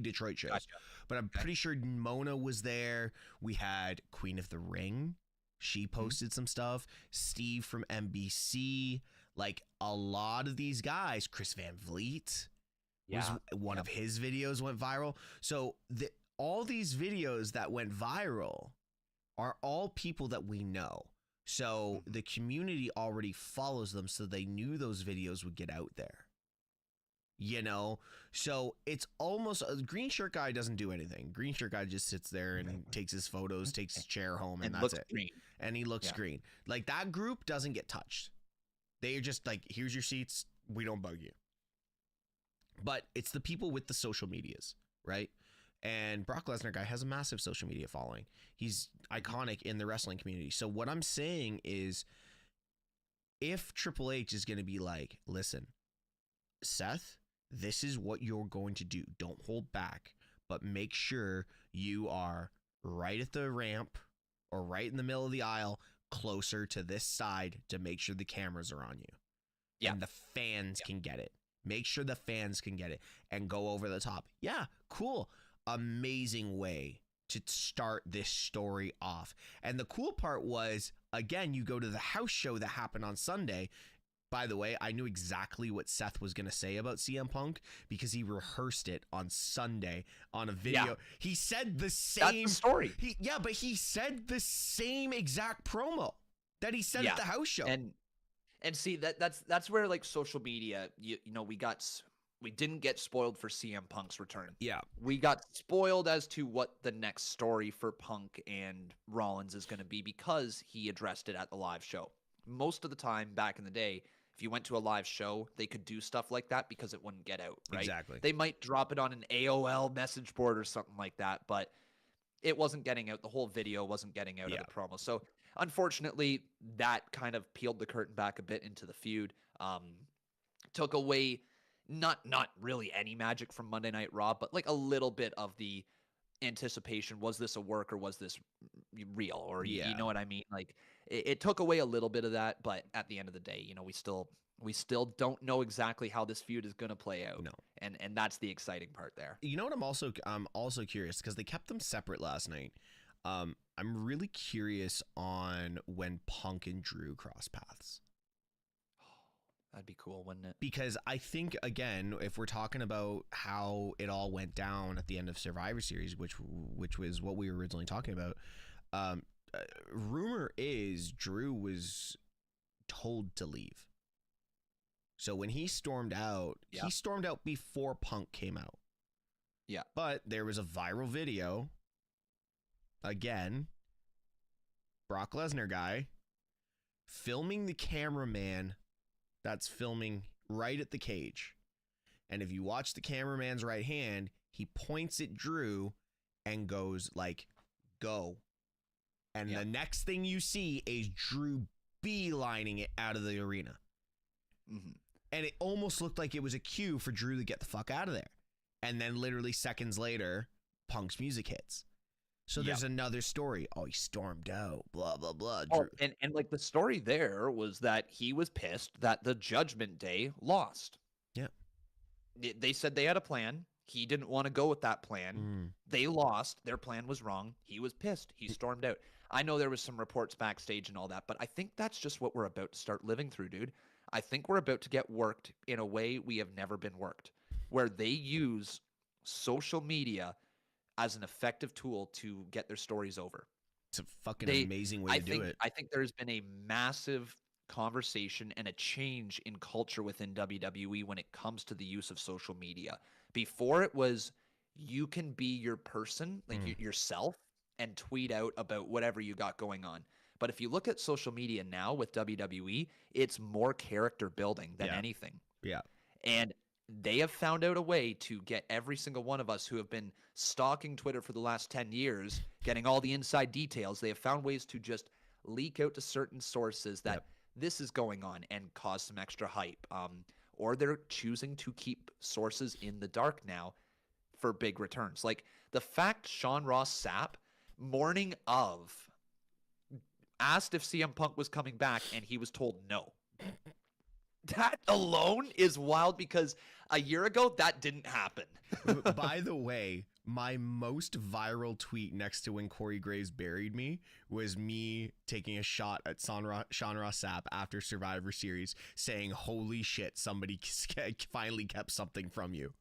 Detroit shows. Gotcha. But I'm pretty sure Mona was there. We had Queen of the Ring. She posted some stuff. Steve from NBC. Like a lot of these guys, Chris Van Vliet was one of his videos went viral. So all these videos that went viral are all people that we know. So the community already follows them, so they knew those videos would get out there. You know, so it's almost Green Shirt Guy doesn't do anything. Green Shirt Guy just sits there and takes his photos, takes his chair home, and that's it. Green. And he looks green. Like that group doesn't get touched. They are just like, here's your seats. We don't bug you. But it's the people with the social medias, right? And Brock Lesnar guy has a massive social media following. He's iconic in the wrestling community. So what I'm saying is, if Triple H is going to be like, listen, Seth, this is what you're going to do. Don't hold back, but make sure you are right at the ramp or right in the middle of the aisle, closer to this side to make sure the cameras are on you. Yeah. And the fans can get it. Make sure the fans can get it and go over the top. Yeah, cool. Amazing way to start this story off. And the cool part was, again, you go to the house show that happened on Sunday. By the way, I knew exactly what Seth was going to say about CM Punk because he rehearsed it on Sunday on a video. Yeah. He said the same That's the story. But he said the same exact promo that he said at the house show. And see that's where like social media, you know, we didn't get spoiled for CM Punk's return. Yeah. We got spoiled as to what the next story for Punk and Rollins is going to be because he addressed it at the live show. Most of the time back in the day, if you went to a live show, they could do stuff like that because it wouldn't get out, right? Exactly. They might drop it on an AOL message board or something like that, but it wasn't getting out. The whole video wasn't getting out of the promo. So unfortunately, that kind of peeled the curtain back a bit into the feud. Took away not really any magic from Monday Night Raw, but like a little bit of the anticipation. Was this a work or was this real? Or you know what I mean? Like it took away a little bit of that, but at the end of the day, you know, we still don't know exactly how this feud is going to play out. No. And that's the exciting part there. You know what I'm also curious because they kept them separate last night. I'm really curious on when Punk and Drew cross paths. That'd be cool, wouldn't it? Because I think, again, if we're talking about how it all went down at the end of Survivor Series, which was what we were originally talking about, rumor is Drew was told to leave. So when he stormed out, he stormed out before Punk came out. Yeah. But there was a viral video, again, Brock Lesnar guy, filming the cameraman that's filming right at the cage. And if you watch the cameraman's right hand, he points at Drew and goes like, go. And the next thing you see is Drew beelining it out of the arena. Mm-hmm. And it almost looked like it was a cue for Drew to get the fuck out of there. And then literally seconds later, Punk's music hits. So there's another story. Oh, he stormed out, blah, blah, blah. Oh, and like the story there was that he was pissed that the Judgment Day lost. Yeah. They said they had a plan. He didn't want to go with that plan. They lost. Their plan was wrong. He was pissed. He stormed out. I know there was some reports backstage and all that, but I think that's just what we're about to start living through, dude. I think we're about to get worked in a way we have never been worked, where they use social media as an effective tool to get their stories over. It's a fucking amazing way to do it. I think there's been a massive conversation and a change in culture within WWE when it comes to the use of social media. Before it was, you can be your person, like yourself, and tweet out about whatever you got going on. But if you look at social media now with WWE, it's more character building than anything. Yeah. And they have found out a way to get every single one of us who have been stalking Twitter for the last 10 years, getting all the inside details. They have found ways to just leak out to certain sources that this is going on and cause some extra hype. Or they're choosing to keep sources in the dark now for big returns. Like the fact Sean Ross Sapp, morning of, asked if CM Punk was coming back and he was told no. That alone is wild because a year ago, that didn't happen. By the way, my most viral tweet next to when Corey Graves buried me was me taking a shot at Sean Ross Sapp after Survivor Series saying, holy shit, somebody finally kept something from you.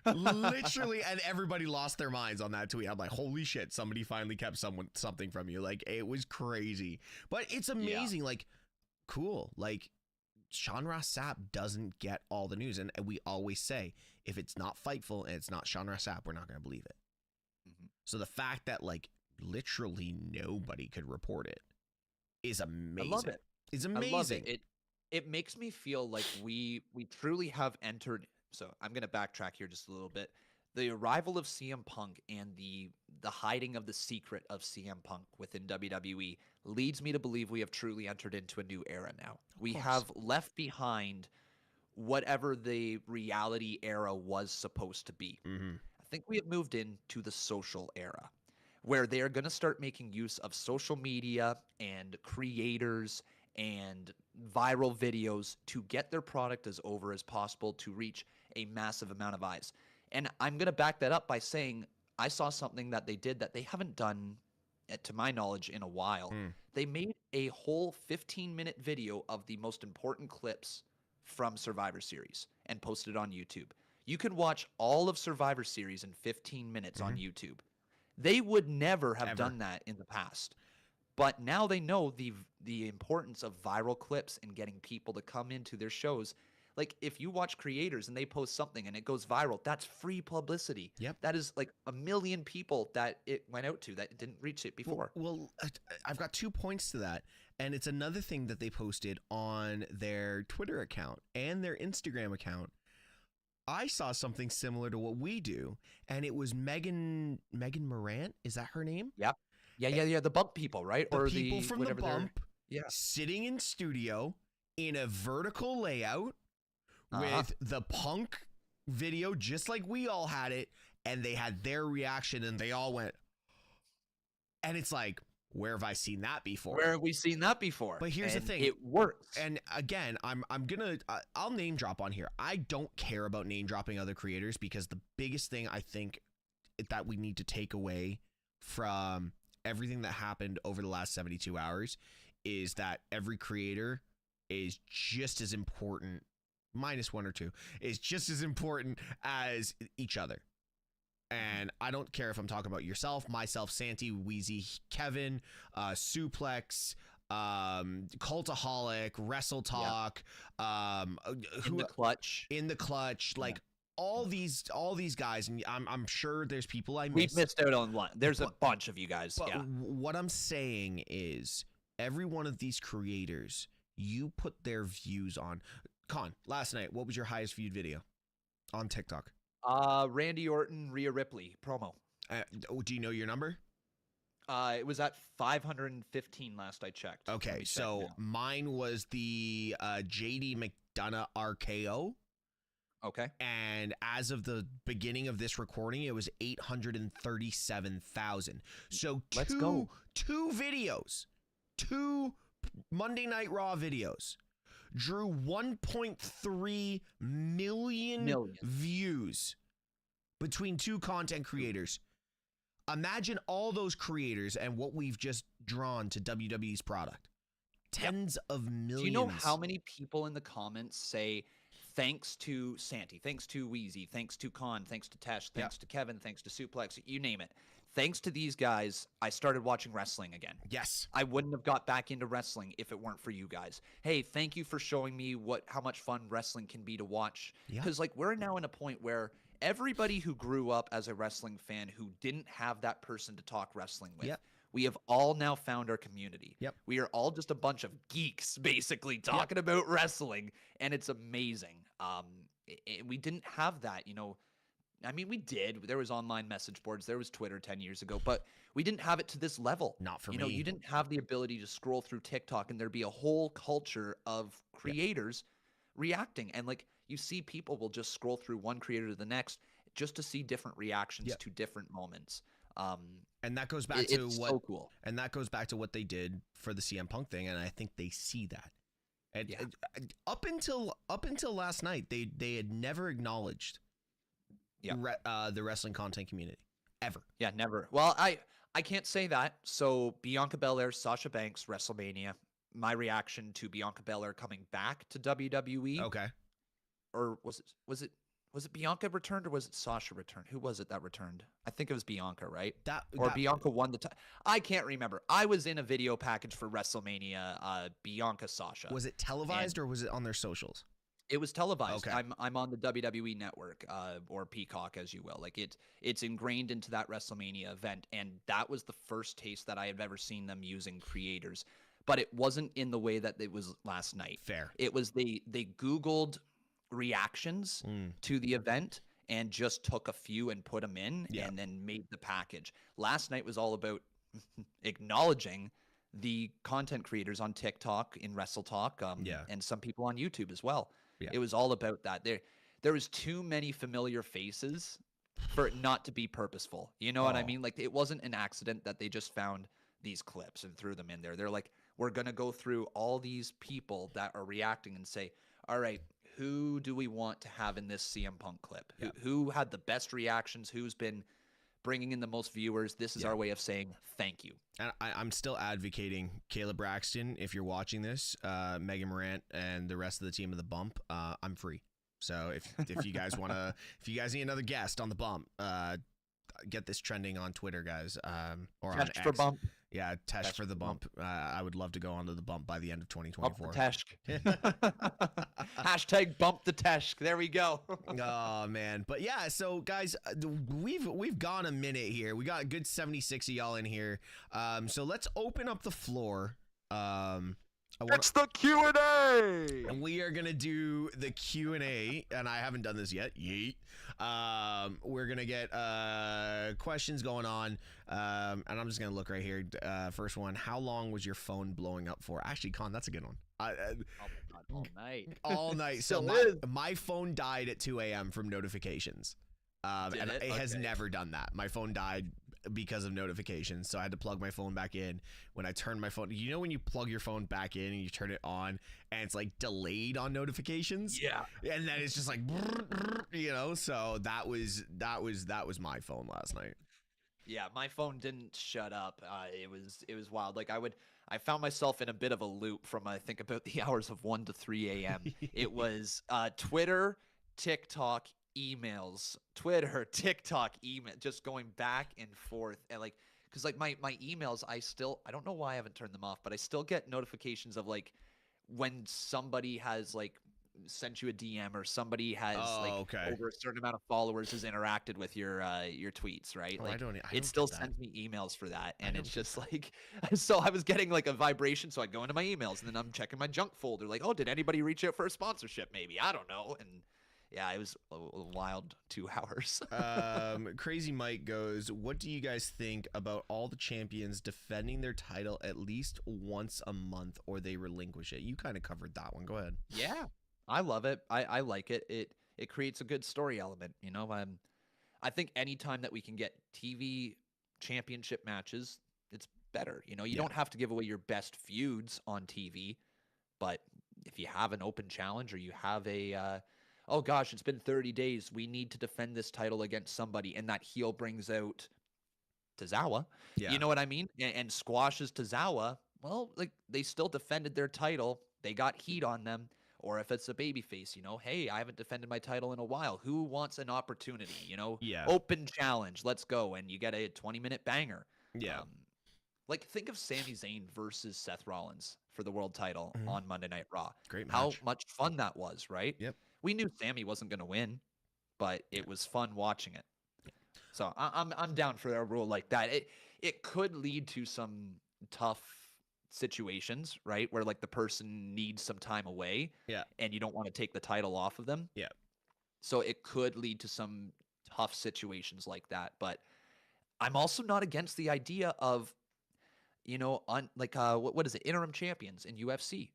Literally, and everybody lost their minds on that tweet. I'm like, holy shit, somebody finally kept something from you. Like, it was crazy. But it's amazing. Like, cool. Like, Sean Ross Sapp doesn't get all the news. And we always say, if it's not Fightful and it's not Sean Ross Sapp, we're not going to believe it. So the fact that, like, literally nobody could report it is amazing. I love it. It's amazing. I love it. It makes me feel like we truly have entered. So I'm going to backtrack here just a little bit. The arrival of CM Punk and the hiding of the secret of CM Punk within WWE leads me to believe we have truly entered into a new era now. We have left behind whatever the reality era was supposed to be. I think we have moved into the social era where they are going to start making use of social media and creators and viral videos to get their product as over as possible to reach a massive amount of eyes. And I'm going to back that up by saying I saw something that they did that they haven't done, to my knowledge, in a while. They made a whole 15-minute video of the most important clips from Survivor Series and posted it on YouTube. You can watch all of Survivor Series in 15 minutes on YouTube. They would never have done that in the past. But now they know the importance of viral clips and getting people to come into their shows. Like, if you watch creators and they post something and it goes viral, that's free publicity. That is like 1 million people that it went out to that didn't reach it before. Well, I've got 2 points to that. And it's another thing that they posted on their Twitter account and their Instagram account. I saw something similar to what we do, and it was Megan Morant. Is that her name? Yeah. The Bump people, right? Or people from the Bump, sitting in studio in a vertical layout with the Punk video, just like we all had it, and they had their reaction, and they all went, and it's like, where have I seen that before? Where have we seen that before? But here's the thing. It works. And again, I'll name drop on here. I don't care about name dropping other creators because the biggest thing I think that we need to take away from everything that happened over the last 72 hours is that every creator is just as important, minus one or two, is just as important as each other. And I don't care if I'm talking about yourself, myself, Santi, Wheezy, Kevin, Suplex, Cultaholic, Wrestle Talk, in the clutch, like all these guys, and I'm sure there's people I missed. We've missed out on one. There's a bunch of you guys. But what I'm saying is, every one of these creators, you put their views on. Con, last night, what was your highest viewed video on TikTok? Randy Orton, Rhea Ripley promo. Do you know your number? It was at 515 last I checked. Okay, so mine was the JD McDonough RKO. Okay. And as of the beginning of this recording, it was 837,000. So let's go. Two videos, 2 Monday Night Raw videos drew 1.3 million views between 2 content creators. Imagine all those creators and what we've just drawn to WWE's product. Tens of millions. Do you know how many people in the comments say, thanks to Santi, thanks to Wheezy, thanks to Con, thanks to Tesh, thanks to Kevin, thanks to Suplex, you name it. Thanks to these guys, I started watching wrestling again. Yes. I wouldn't have got back into wrestling if it weren't for you guys. Hey, thank you for showing me how much fun wrestling can be to watch. Because like we're now in a point where everybody who grew up as a wrestling fan who didn't have that person to talk wrestling with. Yep. We have all now found our community. Yep. We are all just a bunch of geeks basically talking about wrestling, and it's amazing. We didn't have that, you know. I mean, we did. There was online message boards. There was Twitter 10 years ago, but we didn't have it to this level. Not for me. You know, you didn't have the ability to scroll through TikTok and there'd be a whole culture of creators reacting. And like, you see people will just scroll through one creator to the next just to see different reactions to different moments. And that goes back to what so cool. And that goes back to what they did for the CM Punk thing, and I think they see that. And up until last night, they had never acknowledged the wrestling content community ever. Yeah, never. Well, I can't say that. So Bianca Belair, Sasha Banks, WrestleMania. My reaction to Bianca Belair coming back to WWE. Okay. Or was it Bianca returned or was it Sasha returned? Who was it that returned? I think it was Bianca, right? Bianca won the title. I can't remember. I was in a video package for WrestleMania, Bianca Sasha. Was it televised or was it on their socials? It was televised. Okay. I'm on the WWE network, or Peacock, as you will. Like it's ingrained into that WrestleMania event, and that was the first taste that I have ever seen them using creators. But it wasn't in the way that it was last night. Fair. It was they Googled reactions to the event and just took a few and put them in and then made the package. Last night was all about acknowledging the content creators on TikTok, in Wrestle Talk, and some people on YouTube as well. Yeah. It was all about that. There was too many familiar faces for it not to be purposeful. You know what I mean? Like, it wasn't an accident that they just found these clips and threw them in there. They're like, we're going to go through all these people that are reacting and say, all right, who do we want to have in this CM Punk clip? Yeah. Who had the best reactions? Who's been bringing in the most viewers? This is our way of saying thank you. And I'm still advocating Caleb Braxton. If you're watching this, Megan Morant and the rest of the team of the Bump, I'm free. So if you guys want to, if you guys need another guest on the Bump, get this trending on Twitter, guys, or on X. For Bump. Yeah, Tesh for the Bump. I would love to go onto the Bump by the end of 2024. Bump the Teshk. Hashtag bump the Teshk. There we go. Oh man, but yeah. So guys, we've gone a minute here. We got a good 76 of y'all in here. So let's open up the floor. It's the Q&A. And we are gonna do the Q&A, and I haven't done this yet. Yeet. We're gonna get questions going on, and I'm just gonna look right here. First one: how long was your phone blowing up for? Actually, Con, that's a good one. All night. All night. So my phone died at 2 a.m. from notifications, and it has never done that. My phone died because of notifications, so I had to plug my phone back in. When I turned my phone, you know when you plug your phone back in and you turn it on and it's like delayed on notifications, and then it's just like you know. So that was my phone last night. Yeah, my phone didn't shut up. It was wild. Like I found myself in a bit of a loop from, I think, about the hours of 1 to 3 a.m. It was Twitter, TikTok, emails, Twitter, TikTok, email, just going back and forth. And like, because like my emails, I don't know why I haven't turned them off, but I still get notifications of like when somebody has like sent you a DM or somebody has over a certain amount of followers has interacted with your tweets, right? Like it still sends me emails for that, and it's just like, so I was getting like a vibration, so I go into my emails and then I'm checking my junk folder, like, oh, did anybody reach out for a sponsorship? Maybe, I don't know. And yeah, it was a wild 2 hours. Crazy Mike goes, what do you guys think about all the champions defending their title at least once a month, or they relinquish it? You kind of covered that one. Go ahead. Yeah, I love it. I like it. It creates a good story element. You know, I think anytime that we can get TV championship matches, it's better. You know, you don't have to give away your best feuds on TV, but if you have an open challenge or you have a oh gosh, it's been 30 days, we need to defend this title against somebody, and that heel brings out Tozawa. Yeah. You know what I mean? And squashes Tozawa. Well, like, they still defended their title. They got heat on them. Or if it's a babyface, you know, hey, I haven't defended my title in a while. Who wants an opportunity? You know, open challenge. Let's go. And you get a 20-minute banger. Yeah. Like, think of Sami Zayn versus Seth Rollins for the world title on Monday Night Raw. Great match. How much fun that was, right? Yep. We knew Sami wasn't going to win. but it was fun watching it. So I'm down for a rule like that. It could lead to some tough situations, right? Where like the person needs some time away, Yeah. and you don't want to take the title off of them. Yeah. So it could lead to some tough situations like that. But I'm also not against the idea of, what is it, interim champions in UFC.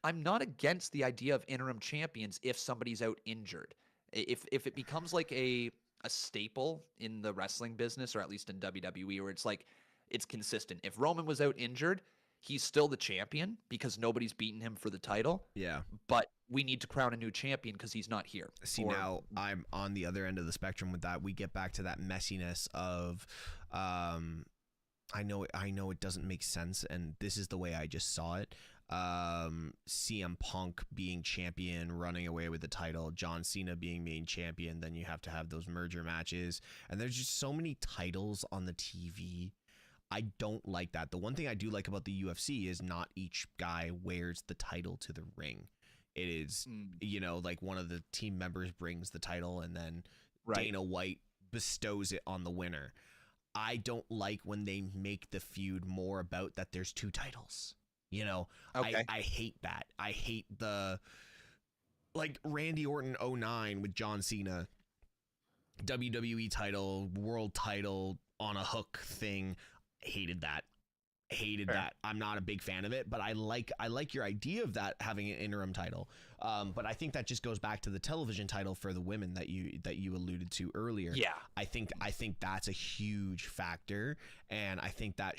I'm not against the idea of interim champions if somebody's out injured. If it becomes like a staple in the wrestling business, or at least in WWE, where it's like it's consistent. If Roman was out injured, he's still the champion because nobody's beaten him for the title. Yeah. But we need to crown a new champion because he's not here. See, now I'm on the other end of the spectrum with that. We get back to that messiness of, I know it doesn't make sense, and this is the way I just saw it. CM Punk being champion, running away with the title, John Cena being main champion, then you have to have those merger matches, and there's just so many titles on the TV. I don't like that. The one thing I do like about the UFC is not each guy wears the title to the ring. It is, like one of the team members brings the title, and then Dana White bestows it on the winner. I don't like when they make the feud more about that there's two titles. Okay. I hate that. I hate the, like, Randy Orton 09 with John Cena, WWE title, world title on a hook thing. Hated that. That. I'm not a big fan of it, but I like your idea of that having an interim title. But I think that just goes back to the television title for the women that you alluded to earlier. Yeah. I think that's a huge factor, and I think that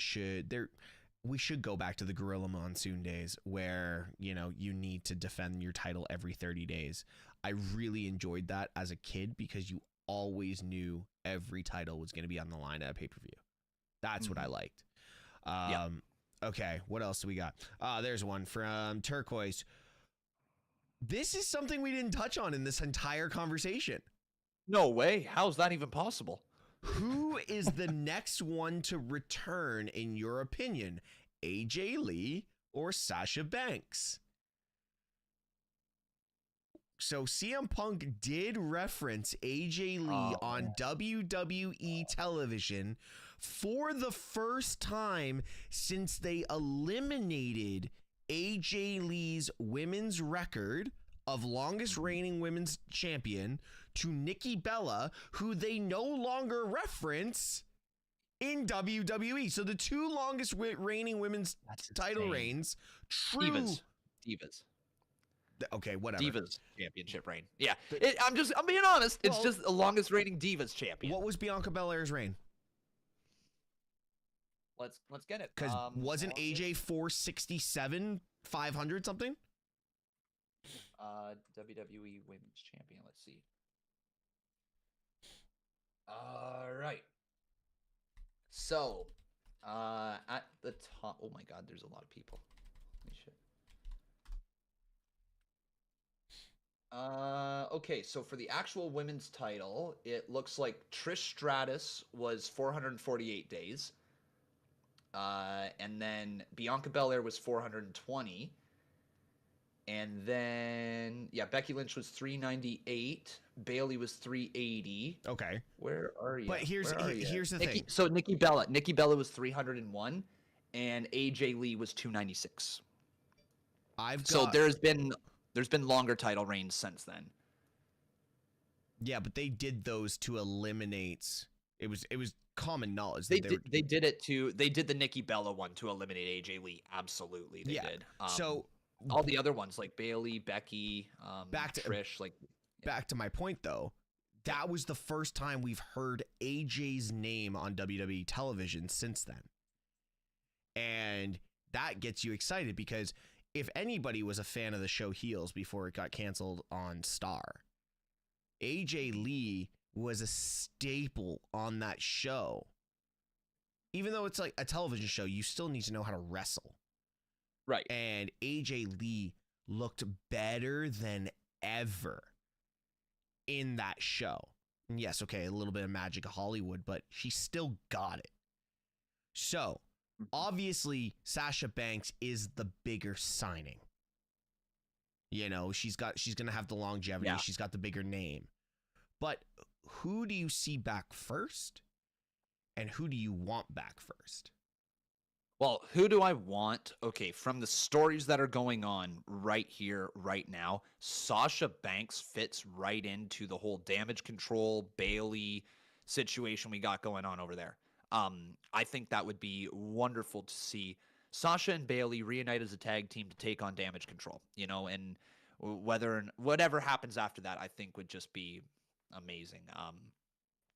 we should go back to the Gorilla Monsoon days where, you need to defend your title every 30 days. I really enjoyed that as a kid because you always knew every title was going to be on the line at a pay-per-view. That's what I liked. Okay, what else do we got? There's one from Turquoise. This is something we didn't touch on in this entire conversation. No way. How's that even possible? Who is the next one to return, in your opinion? AJ Lee or Sasha Banks? So CM Punk did reference AJ Lee on WWE television for the first time since they eliminated AJ Lee's women's record of longest reigning women's champion to Nikki Bella, who they no longer reference in WWE. So the two longest reigning women's title reigns, Divas. Okay, whatever. Divas championship reign. Yeah, I'm being honest. It's just the longest reigning Divas champion. What was Bianca Belair's reign? Let's get it. Because wasn't AJ 467, 500 something? WWE Women's Champion. Let's see. All right. So, at the top. Oh my God, there's a lot of people. Holy shit. Okay, so for the actual women's title, it looks like Trish Stratus was 448 days. And then Bianca Belair was 420. And then, Becky Lynch was 398. Bayley was 380. Okay. Where are you? But here's the thing. So Nikki Bella was 301, and AJ Lee was 296. So there's been longer title reigns since then. Yeah, but they did those to eliminate. It was common knowledge. They did the Nikki Bella one to eliminate AJ Lee. Absolutely, they did. So all the other ones like Bayley, Becky, Trish, back to my point though, that was the first time we've heard AJ's name on WWE television since then, and that gets you excited because if anybody was a fan of the show Heels before it got canceled on Star, AJ Lee was a staple on that show. Even though it's like a television show, you still need to know how to wrestle. Right. And AJ Lee looked better than ever in that show. And yes, okay, a little bit of magic of Hollywood, but she still got it. So, obviously, Sasha Banks is the bigger signing. She's going to have the longevity. Yeah. She's got the bigger name. But who do you see back first? And who do you want back first? Well, who do I want? Okay, from the stories that are going on right here, right now, Sasha Banks fits right into the whole damage control Bailey situation we got going on over there. I think that would be wonderful to see Sasha and Bailey reunite as a tag team to take on damage control, and whatever happens after that, I think would just be amazing.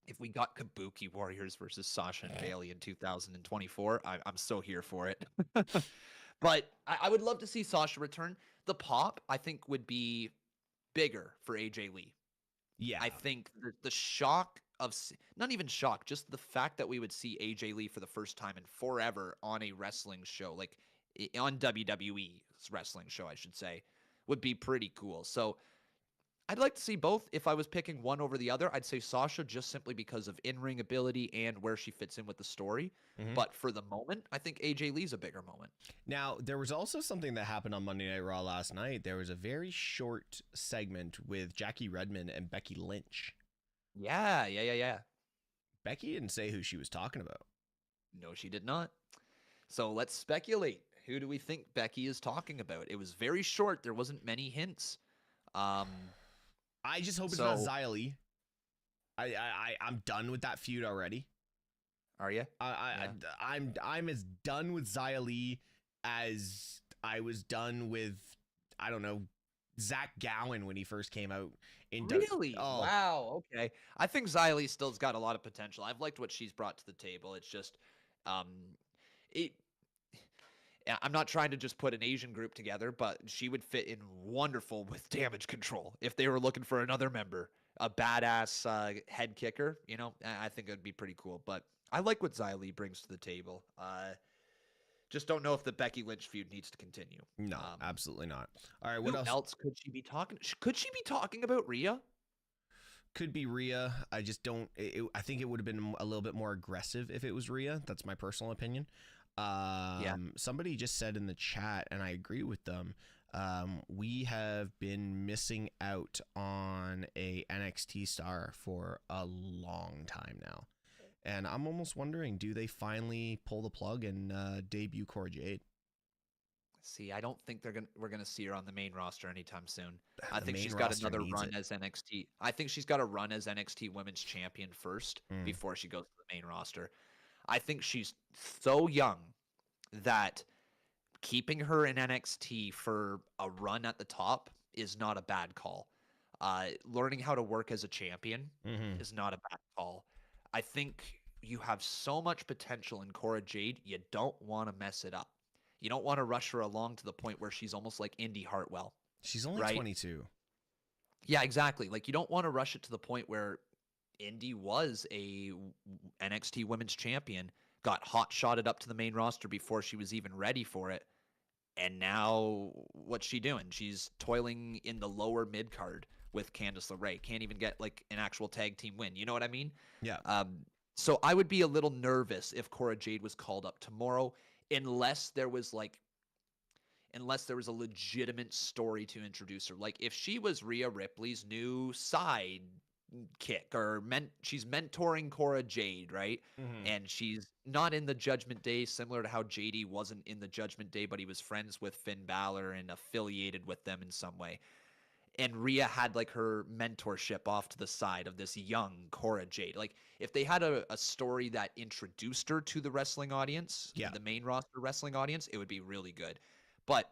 If we got Kabuki Warriors versus Sasha and Bailey in 2024, I'm so here for it. But I would love to see Sasha return. The pop, I think, would be bigger for AJ Lee. Yeah. I think the shock of, not even shock, just the fact that we would see AJ Lee for the first time in forever on a wrestling show, like on WWE's wrestling show, I should say, would be pretty cool. So I'd like to see both. If I was picking one over the other, I'd say Sasha just simply because of in-ring ability and where she fits in with the story. Mm-hmm. But for the moment, I think AJ Lee's a bigger moment. Now, there was also something that happened on Monday Night Raw last night. There was a very short segment with Jackie Redmond and Becky Lynch. Yeah. Becky didn't say who she was talking about. No, she did not. So let's speculate. Who do we think Becky is talking about? It was very short. There wasn't many hints. I just hope it's not Xia Li. I'm done with that feud already. Are you? I'm as done with Xia Li as I was done with, I don't know, Zach Gowen when he first came out. Really? Wow. Okay. I think Xia Li still's got a lot of potential. I've liked what she's brought to the table. It's just, I'm not trying to just put an Asian group together, but she would fit in wonderful with damage control if they were looking for another member, a badass head kicker. I think it'd be pretty cool. But I like what Xia Li brings to the table. Just don't know if the Becky Lynch feud needs to continue. No, absolutely not. All right, what else could she be talking? Could she be talking about Rhea? Could be Rhea. I just don't. I think it would have been a little bit more aggressive if it was Rhea. That's my personal opinion. Somebody just said in the chat, and I agree with them. We have been missing out on a NXT star for a long time now. And I'm almost wondering, do they finally pull the plug and debut Cora Jade? See, I don't think we're gonna see her on the main roster anytime soon. I think she's got another run as NXT. I think she's got to run as NXT Women's Champion first before she goes to the main roster. I think she's so young that keeping her in NXT for a run at the top is not a bad call. Learning how to work as a champion is not a bad call. I think you have so much potential in Cora Jade, you don't want to mess it up. You don't want to rush her along to the point where she's almost like Indy Hartwell. She's only 22. Yeah, exactly. Like, you don't want to rush it to the point where Indy was a NXT Women's Champion, got hot-shotted up to the main roster before she was even ready for it, and now what's she doing? She's toiling in the lower mid-card with Candice LeRae. Can't even get, like, an actual tag team win. You know what I mean? Yeah. So I would be a little nervous if Cora Jade was called up tomorrow, unless there was a legitimate story to introduce her. Like, if she was Rhea Ripley's new side kick, or she's mentoring Cora Jade, right? And she's not in the Judgment Day, similar to how JD wasn't in the Judgment Day, but he was friends with Finn Balor and affiliated with them in some way. And Rhea had like her mentorship off to the side of this young Cora Jade. Like, if they had a story that introduced her to the wrestling audience, the main roster wrestling audience, it would be really good. But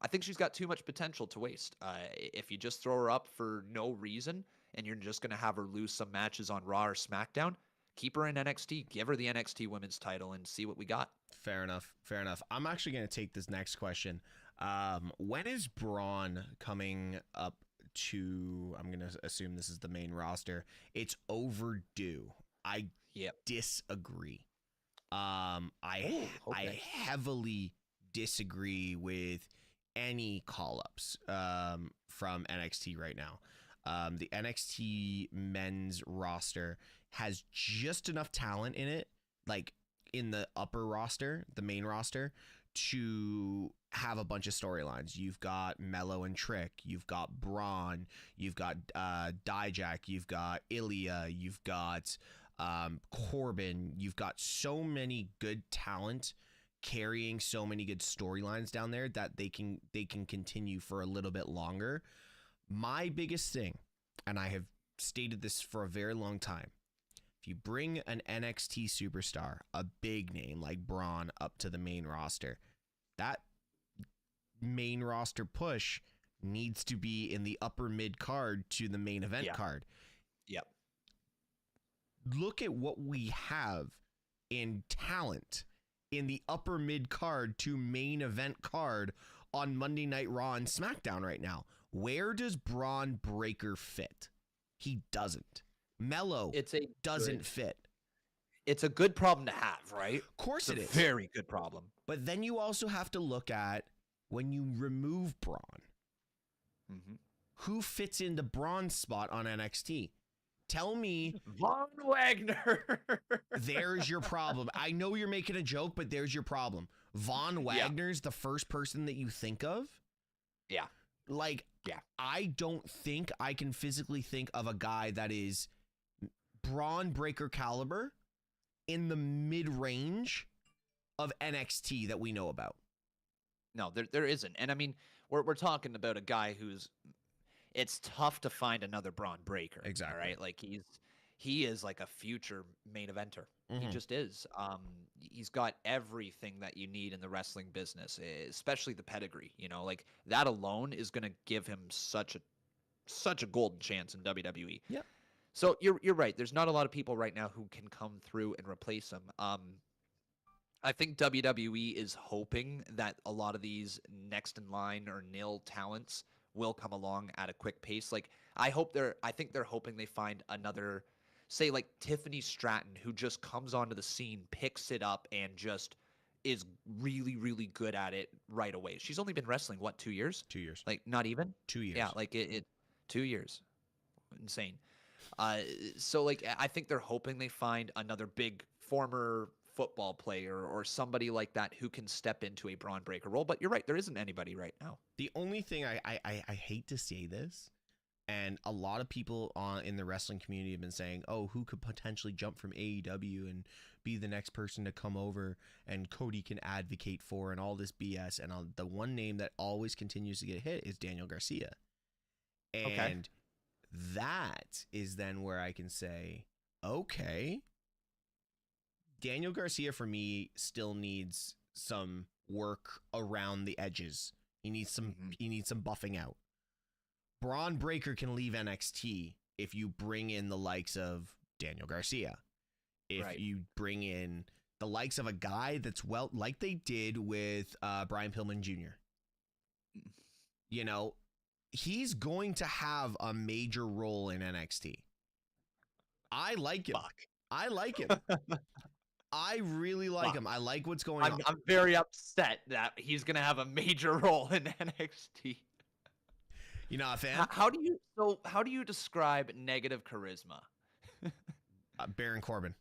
I think she's got too much potential to waste. If you just throw her up for no reason and you're just going to have her lose some matches on Raw or SmackDown, keep her in NXT, give her the NXT Women's title, and see what we got. Fair enough. I'm actually going to take this next question. When is Braun coming up to, I'm going to assume this is the main roster. It's overdue. I disagree. I heavily disagree with any call-ups from NXT right now. The NXT men's roster has just enough talent in it, like in the upper roster, the main roster, to have a bunch of storylines. You've got Mello and Trick, you've got Braun, you've got Dijak, you've got Ilya, you've got Corbin, you've got so many good talent carrying so many good storylines down there that they can continue for a little bit longer. My biggest thing, and I have stated this for a very long time, if you bring an NXT superstar, a big name like Braun, up to the main roster, that main roster push needs to be in the upper mid card to the main event card. Yep. Look at what we have in talent in the upper mid card to main event card on Monday Night Raw and SmackDown right now. Where does Braun Breaker fit? He doesn't. Mello doesn't fit. It's a good problem to have, right? Of course it is. Very good problem. But then you also have to look at when you remove Braun, who fits into Braun's spot on NXT? Tell me. Von Wagner. There's your problem. I know you're making a joke, but there's your problem. Von Wagner's the first person that you think of? Yeah. Like, I don't think I can physically think of a guy that is Braun Breaker caliber in the mid-range of NXT that we know about. No, there isn't. And I mean, we're talking about a guy who's, it's tough to find another Braun Breaker. Exactly. Right? Like he is like a future main eventer. He just is. He's got everything that you need in the wrestling business, especially the pedigree. You know, like that alone is going to give him such a golden chance in WWE. Yeah. So you're right. There's not a lot of people right now who can come through and replace him. I think WWE is hoping that a lot of these next in line or nil talents will come along at a quick pace. Like I think they're hoping they find another, say like Tiffany Stratton, who just comes onto the scene, picks it up, and just is really, really good at it right away. She's only been wrestling, what, 2 years? 2 years. Like not even? 2 years. Yeah, like it 2 years. Insane. So like I think they're hoping they find another big former football player or somebody like that who can step into a Braun Breaker role. But you're right, there isn't anybody right now. The only thing I hate to say this, and a lot of people in the wrestling community have been saying, oh, who could potentially jump from AEW and be the next person to come over and Cody can advocate for and all this BS. And the one name that always continues to get hit is Daniel Garcia. And that is then where I can say, okay, Daniel Garcia for me still needs some work around the edges. He needs some buffing out. Braun Breaker can leave NXT if you bring in the likes of Daniel Garcia. If you bring in the likes of a guy that's like they did with Brian Pillman Jr. You know, he's going to have a major role in NXT. I like him. I like him. I really like him. I like what's going on. I'm very upset that he's going to have a major role in NXT. You not a fan? How do you describe negative charisma? Baron Corbin.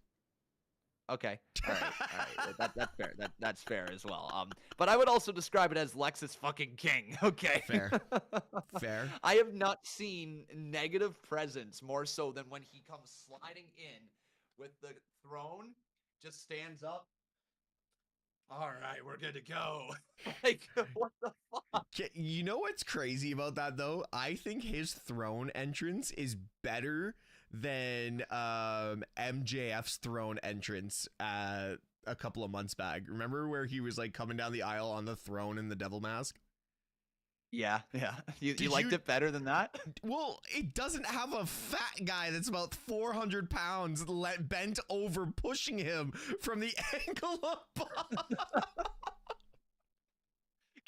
Okay. All right. That's fair. That's fair as well. But I would also describe it as Lexus fucking King. Okay. Fair. I have not seen negative presence more so than when he comes sliding in with the throne, just stands up. All right, we're good to go. Like, what the fuck? You know what's crazy about that, though? I think his throne entrance is better than MJF's throne entrance a couple of months back. Remember where he was like coming down the aisle on the throne in the devil mask? Yeah. You liked it better than that? Well, it doesn't have a fat guy that's about 400 pounds bent over pushing him from the ankle up.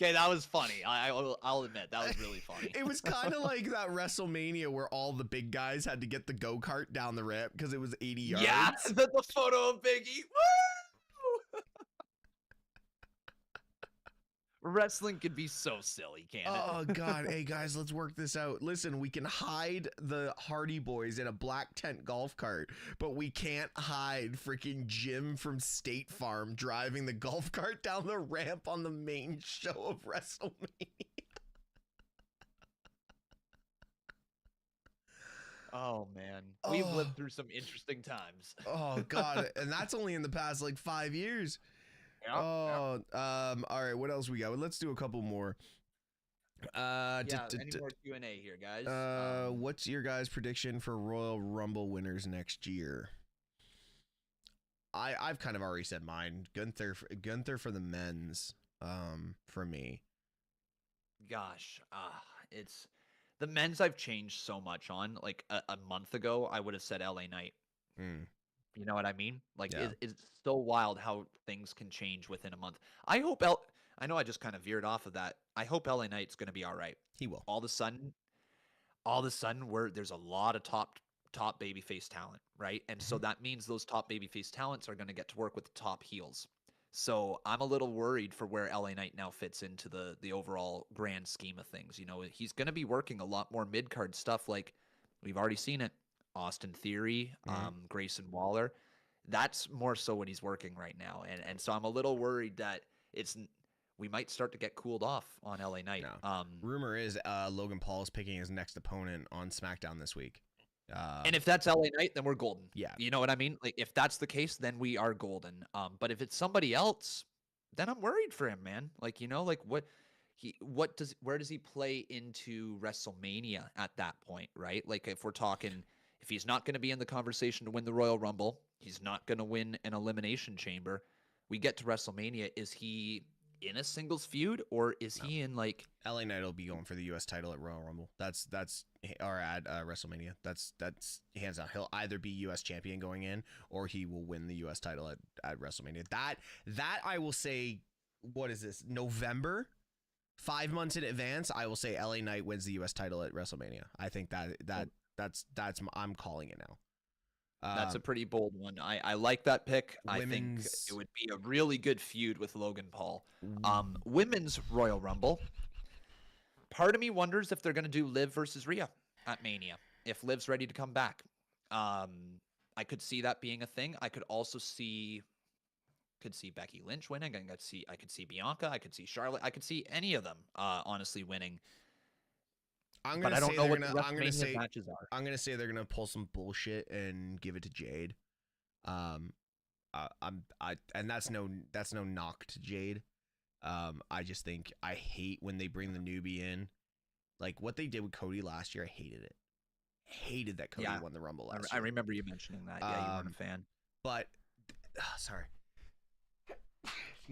Okay, that was funny. I'll admit, that was really funny. It was kind of like that WrestleMania where all the big guys had to get the go-kart down the ramp because it was 80 yards. Yeah, the photo of Biggie. Woo! Wrestling can be so silly, can't it? Oh God. Hey guys, let's work this out. Listen, we can hide the Hardy Boys in a black tent golf cart, but we can't hide freaking Jim from State Farm driving the golf cart down the ramp on the main show of WrestleMania. Oh man, we've lived through some interesting times. Oh God, and that's only in the past like 5 years. Yeah. All right, what else we got? Well, let's do a couple more. Any more Q&A here, guys? What's your guys' prediction for Royal Rumble winners next year? I've kind of already said mine. Gunther for the men's. For me. Gosh, it's the men's I've changed so much on. Like a month ago, I would have said LA Knight. You know what I mean? Like it's so wild how things can change within a month. I know I just kind of veered off of that. I hope LA Knight's going to be all right. He will. All of a sudden, there's a lot of top babyface talent, right? And so that means those top babyface talents are going to get to work with the top heels. So I'm a little worried for where LA Knight now fits into the overall grand scheme of things. You know, he's going to be working a lot more mid-card stuff, like we've already seen it. Austin Theory, Grayson Waller. That's more so what he's working right now. And so I'm a little worried that we might start to get cooled off on LA Knight. No. Rumor is Logan Paul is picking his next opponent on SmackDown this week. And if that's LA Knight, then we're golden. Yeah. You know what I mean? Like if that's the case, then we are golden. But if it's somebody else, then I'm worried for him, man. Like, you know, like where does he play into WrestleMania at that point, right? Like if he's not going to be in the conversation to win the Royal Rumble, he's not going to win an Elimination Chamber. We get to WrestleMania, is he in a singles feud or is he in like LA Knight will be going for the US title at Royal Rumble. That's or at WrestleMania. That's hands down. He'll either be US champion going in or he will win the US title at WrestleMania. That I will say, what is this? November? 5 months in advance, I will say LA Knight wins the US title at WrestleMania. I think that's I'm calling it now. That's a pretty bold one. I like that pick. I think it would be a really good feud with Logan Paul. Women's Royal Rumble. Part of me wonders if they're going to do Liv versus Rhea at Mania. If Liv's ready to come back. I could see that being a thing. I could also see Becky Lynch winning. I could see Bianca. I could see Charlotte. I could see any of them honestly winning. I'm gonna say matches are. I'm gonna say they're gonna pull some bullshit and give it to Jade. And that's no knock to Jade. I just think I hate when they bring the newbie in, like what they did with Cody last year. I hated it. Hated that Cody won the Rumble last year. I remember you mentioning that. Yeah, you weren't a fan. But sorry.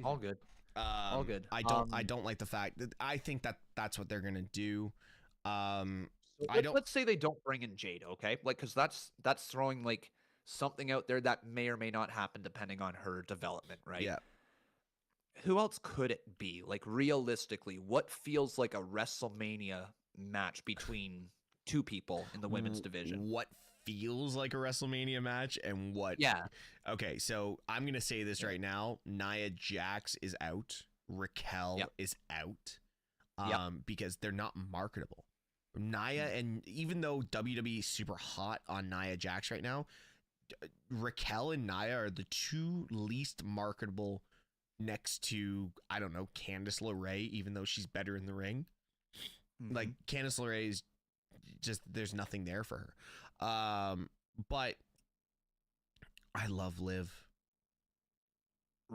All good. All good. I don't like the fact that I think that's what they're gonna do. Let's say they don't bring in Jade, okay? Like, because that's throwing like something out there that may or may not happen depending on her development, right? Yeah. Who else could it be? Like, realistically, what feels like a WrestleMania match between two people in the women's division? What feels like a WrestleMania match and what? Yeah. Okay, so I'm gonna say this right now: Nia Jax is out. Raquel is out. Because they're not marketable. Nia, and even though WWE is super hot on Nia Jax right now, Raquel and Nia are the two least marketable next to, I don't know, Candice LeRae, even though she's better in the ring. Like Candice LeRae is just, there's nothing there for her. But I love Liv.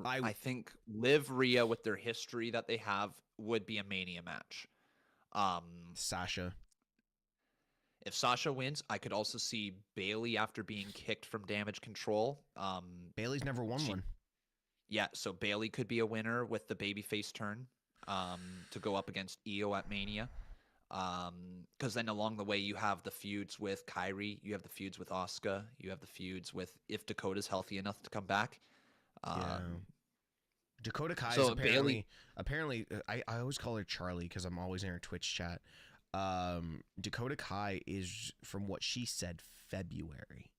I think Liv Rhea, with their history that they have, would be a Mania match. Sasha. If Sasha wins, I could also see Bayley after being kicked from Damage Control. Bayley's never won one. Yeah, so Bayley could be a winner with the babyface turn to go up against Io at Mania. Because then along the way, you have the feuds with Kyrie, you have the feuds with Asuka, you have the feuds with if Dakota's healthy enough to come back. Dakota Kai so is apparently I always call her Charlie because I'm always in her Twitch chat. Dakota Kai is, from what she said, February.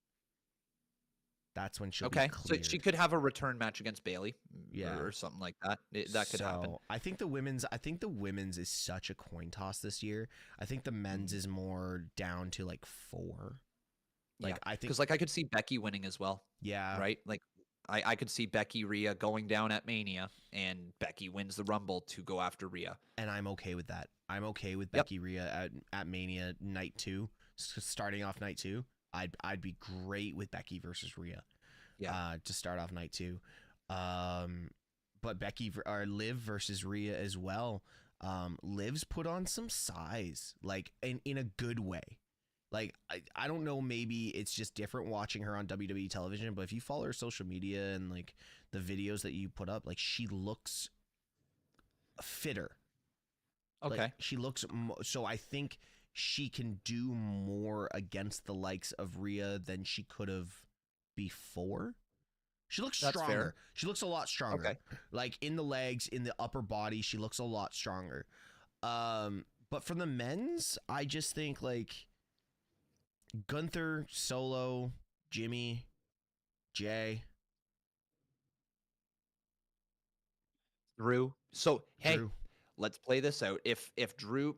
That's when she'll be Okay, so cleared. she could have a return match against Bailey, Yeah. or something like that. That could happen. I think the women's is such a coin toss this year. I think the men's is more down to like 4. Like, Yeah, I think because like I could see Becky winning as well. Yeah. Right. Like I could see Becky Rhea going down at Mania, and Becky wins the Rumble to go after Rhea. And I'm okay with that. I'm okay with Yep. Becky Rhea at Mania night 2, starting off night 2. I'd be great with Becky versus Rhea. Yeah. To start off night 2. But Becky or Liv versus Rhea as well. Liv's put on some size, like in a good way. Like, I don't know, maybe it's just different watching her on WWE television, but if you follow her social media and like the videos that you put up, like, she looks fitter. Okay. Like, she looks so I think she can do more against the likes of Rhea than she could have before. She looks That's stronger. fair. She looks a lot stronger. Okay. Like, in the legs, in the upper body, she looks a lot stronger. But for the men's, I just think like Gunther, Solo, Jimmy, Jay, Drew. So hey, Drew. let's play this out. If Drew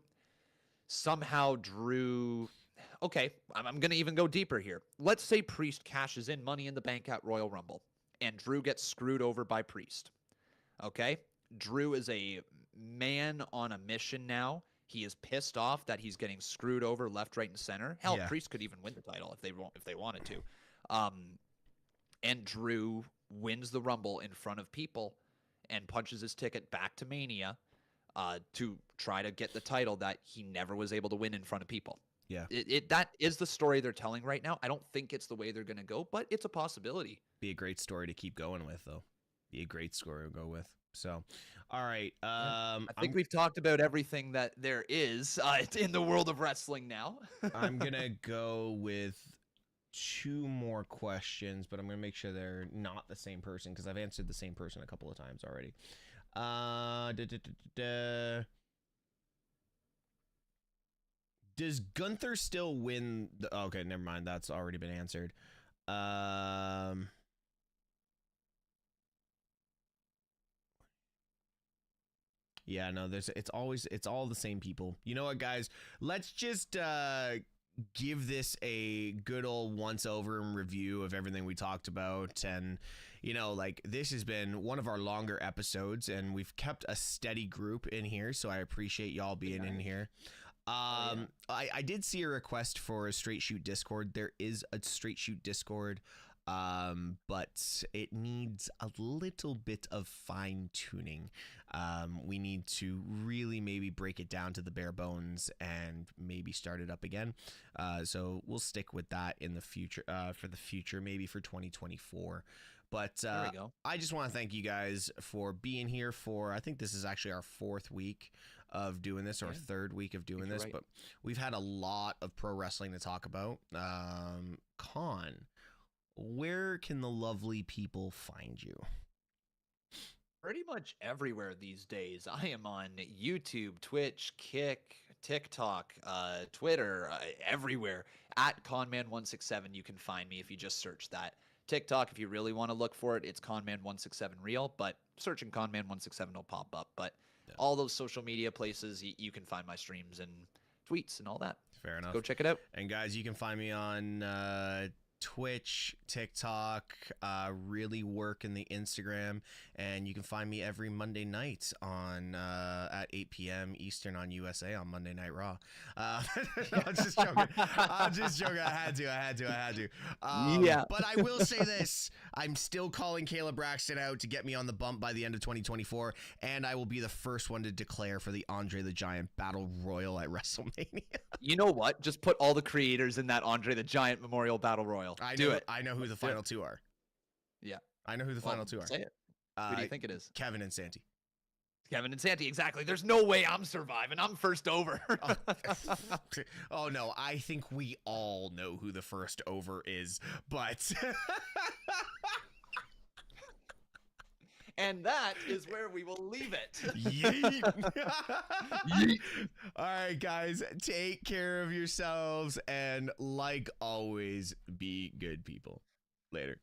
somehow Drew, okay, I'm gonna even go deeper here. Let's say Priest cashes in Money in the Bank at Royal Rumble, and Drew gets screwed over by Priest. Okay, Drew is a man on a mission now. He is pissed off that he's getting screwed over left, right, and center. Hell, Yeah. Priest could even win the title if they wanted to. And Drew wins the Rumble in front of people and punches his ticket back to Mania to try to get the title that he never was able to win in front of people. Yeah. That is the story they're telling right now. I don't think it's the way they're going to go, but it's a possibility. Be a great story to keep going with, though. Be a great story to go with. So, all right. I think we've talked about everything that there is in the world of wrestling now. I'm going to go with 2 more questions, but I'm going to make sure they're not the same person because I've answered the same person a couple of times already. Does Gunther still win? Okay, never mind. That's already been answered. Yeah, no, it's all the same people. You know what, guys? Let's just give this a good old once over and review of everything we talked about. And, you know, like, this has been one of our longer episodes, and we've kept a steady group in here, so I appreciate y'all being in here. I did see a request for a Straight Shoot Discord. There is a Straight Shoot Discord, but it needs a little bit of fine tuning. We need to really maybe break it down to the bare bones and maybe start it up again. So we'll stick with that in the future, maybe for 2024. But there we go. I just want to thank you guys for being here for, I think this is actually our 4th week of doing this, or 3rd week of doing this, but we've had a lot of pro wrestling to talk about. Con, where can the lovely people find you? Pretty much everywhere these days. I am on YouTube, Twitch, Kick, TikTok, Twitter, everywhere. At Conman167, you can find me if you just search that. TikTok, if you really want to look for it, it's Conman167 Real, but searching Conman167 will pop up. But all those social media places, you can find my streams and tweets and all that. Fair enough. Go check it out. And guys, you can find me on Twitch, TikTok, really work in the Instagram, and you can find me every Monday night on at 8 p.m. Eastern on USA on Monday Night Raw. No, I'm just joking. I'm just joking. I had to. Yeah. But I will say this: I'm still calling Caleb Braxton out to get me on the bump by the end of 2024, and I will be the first one to declare for the Andre the Giant Battle Royal at WrestleMania. You know what? Just put all the creators in that Andre the Giant Memorial Battle Royal. Do it. I know who the final 2 are. Yeah. I know who the final 2 are. Say it. Who do you think it is? Kevin and Santi. Kevin and Santi, exactly. There's no way I'm surviving. I'm first over. Oh, no. I think we all know who the first over is, but... And that is where we will leave it. Yeet. Yeet. All right, guys. Take care of yourselves, and like always, be good people. Later.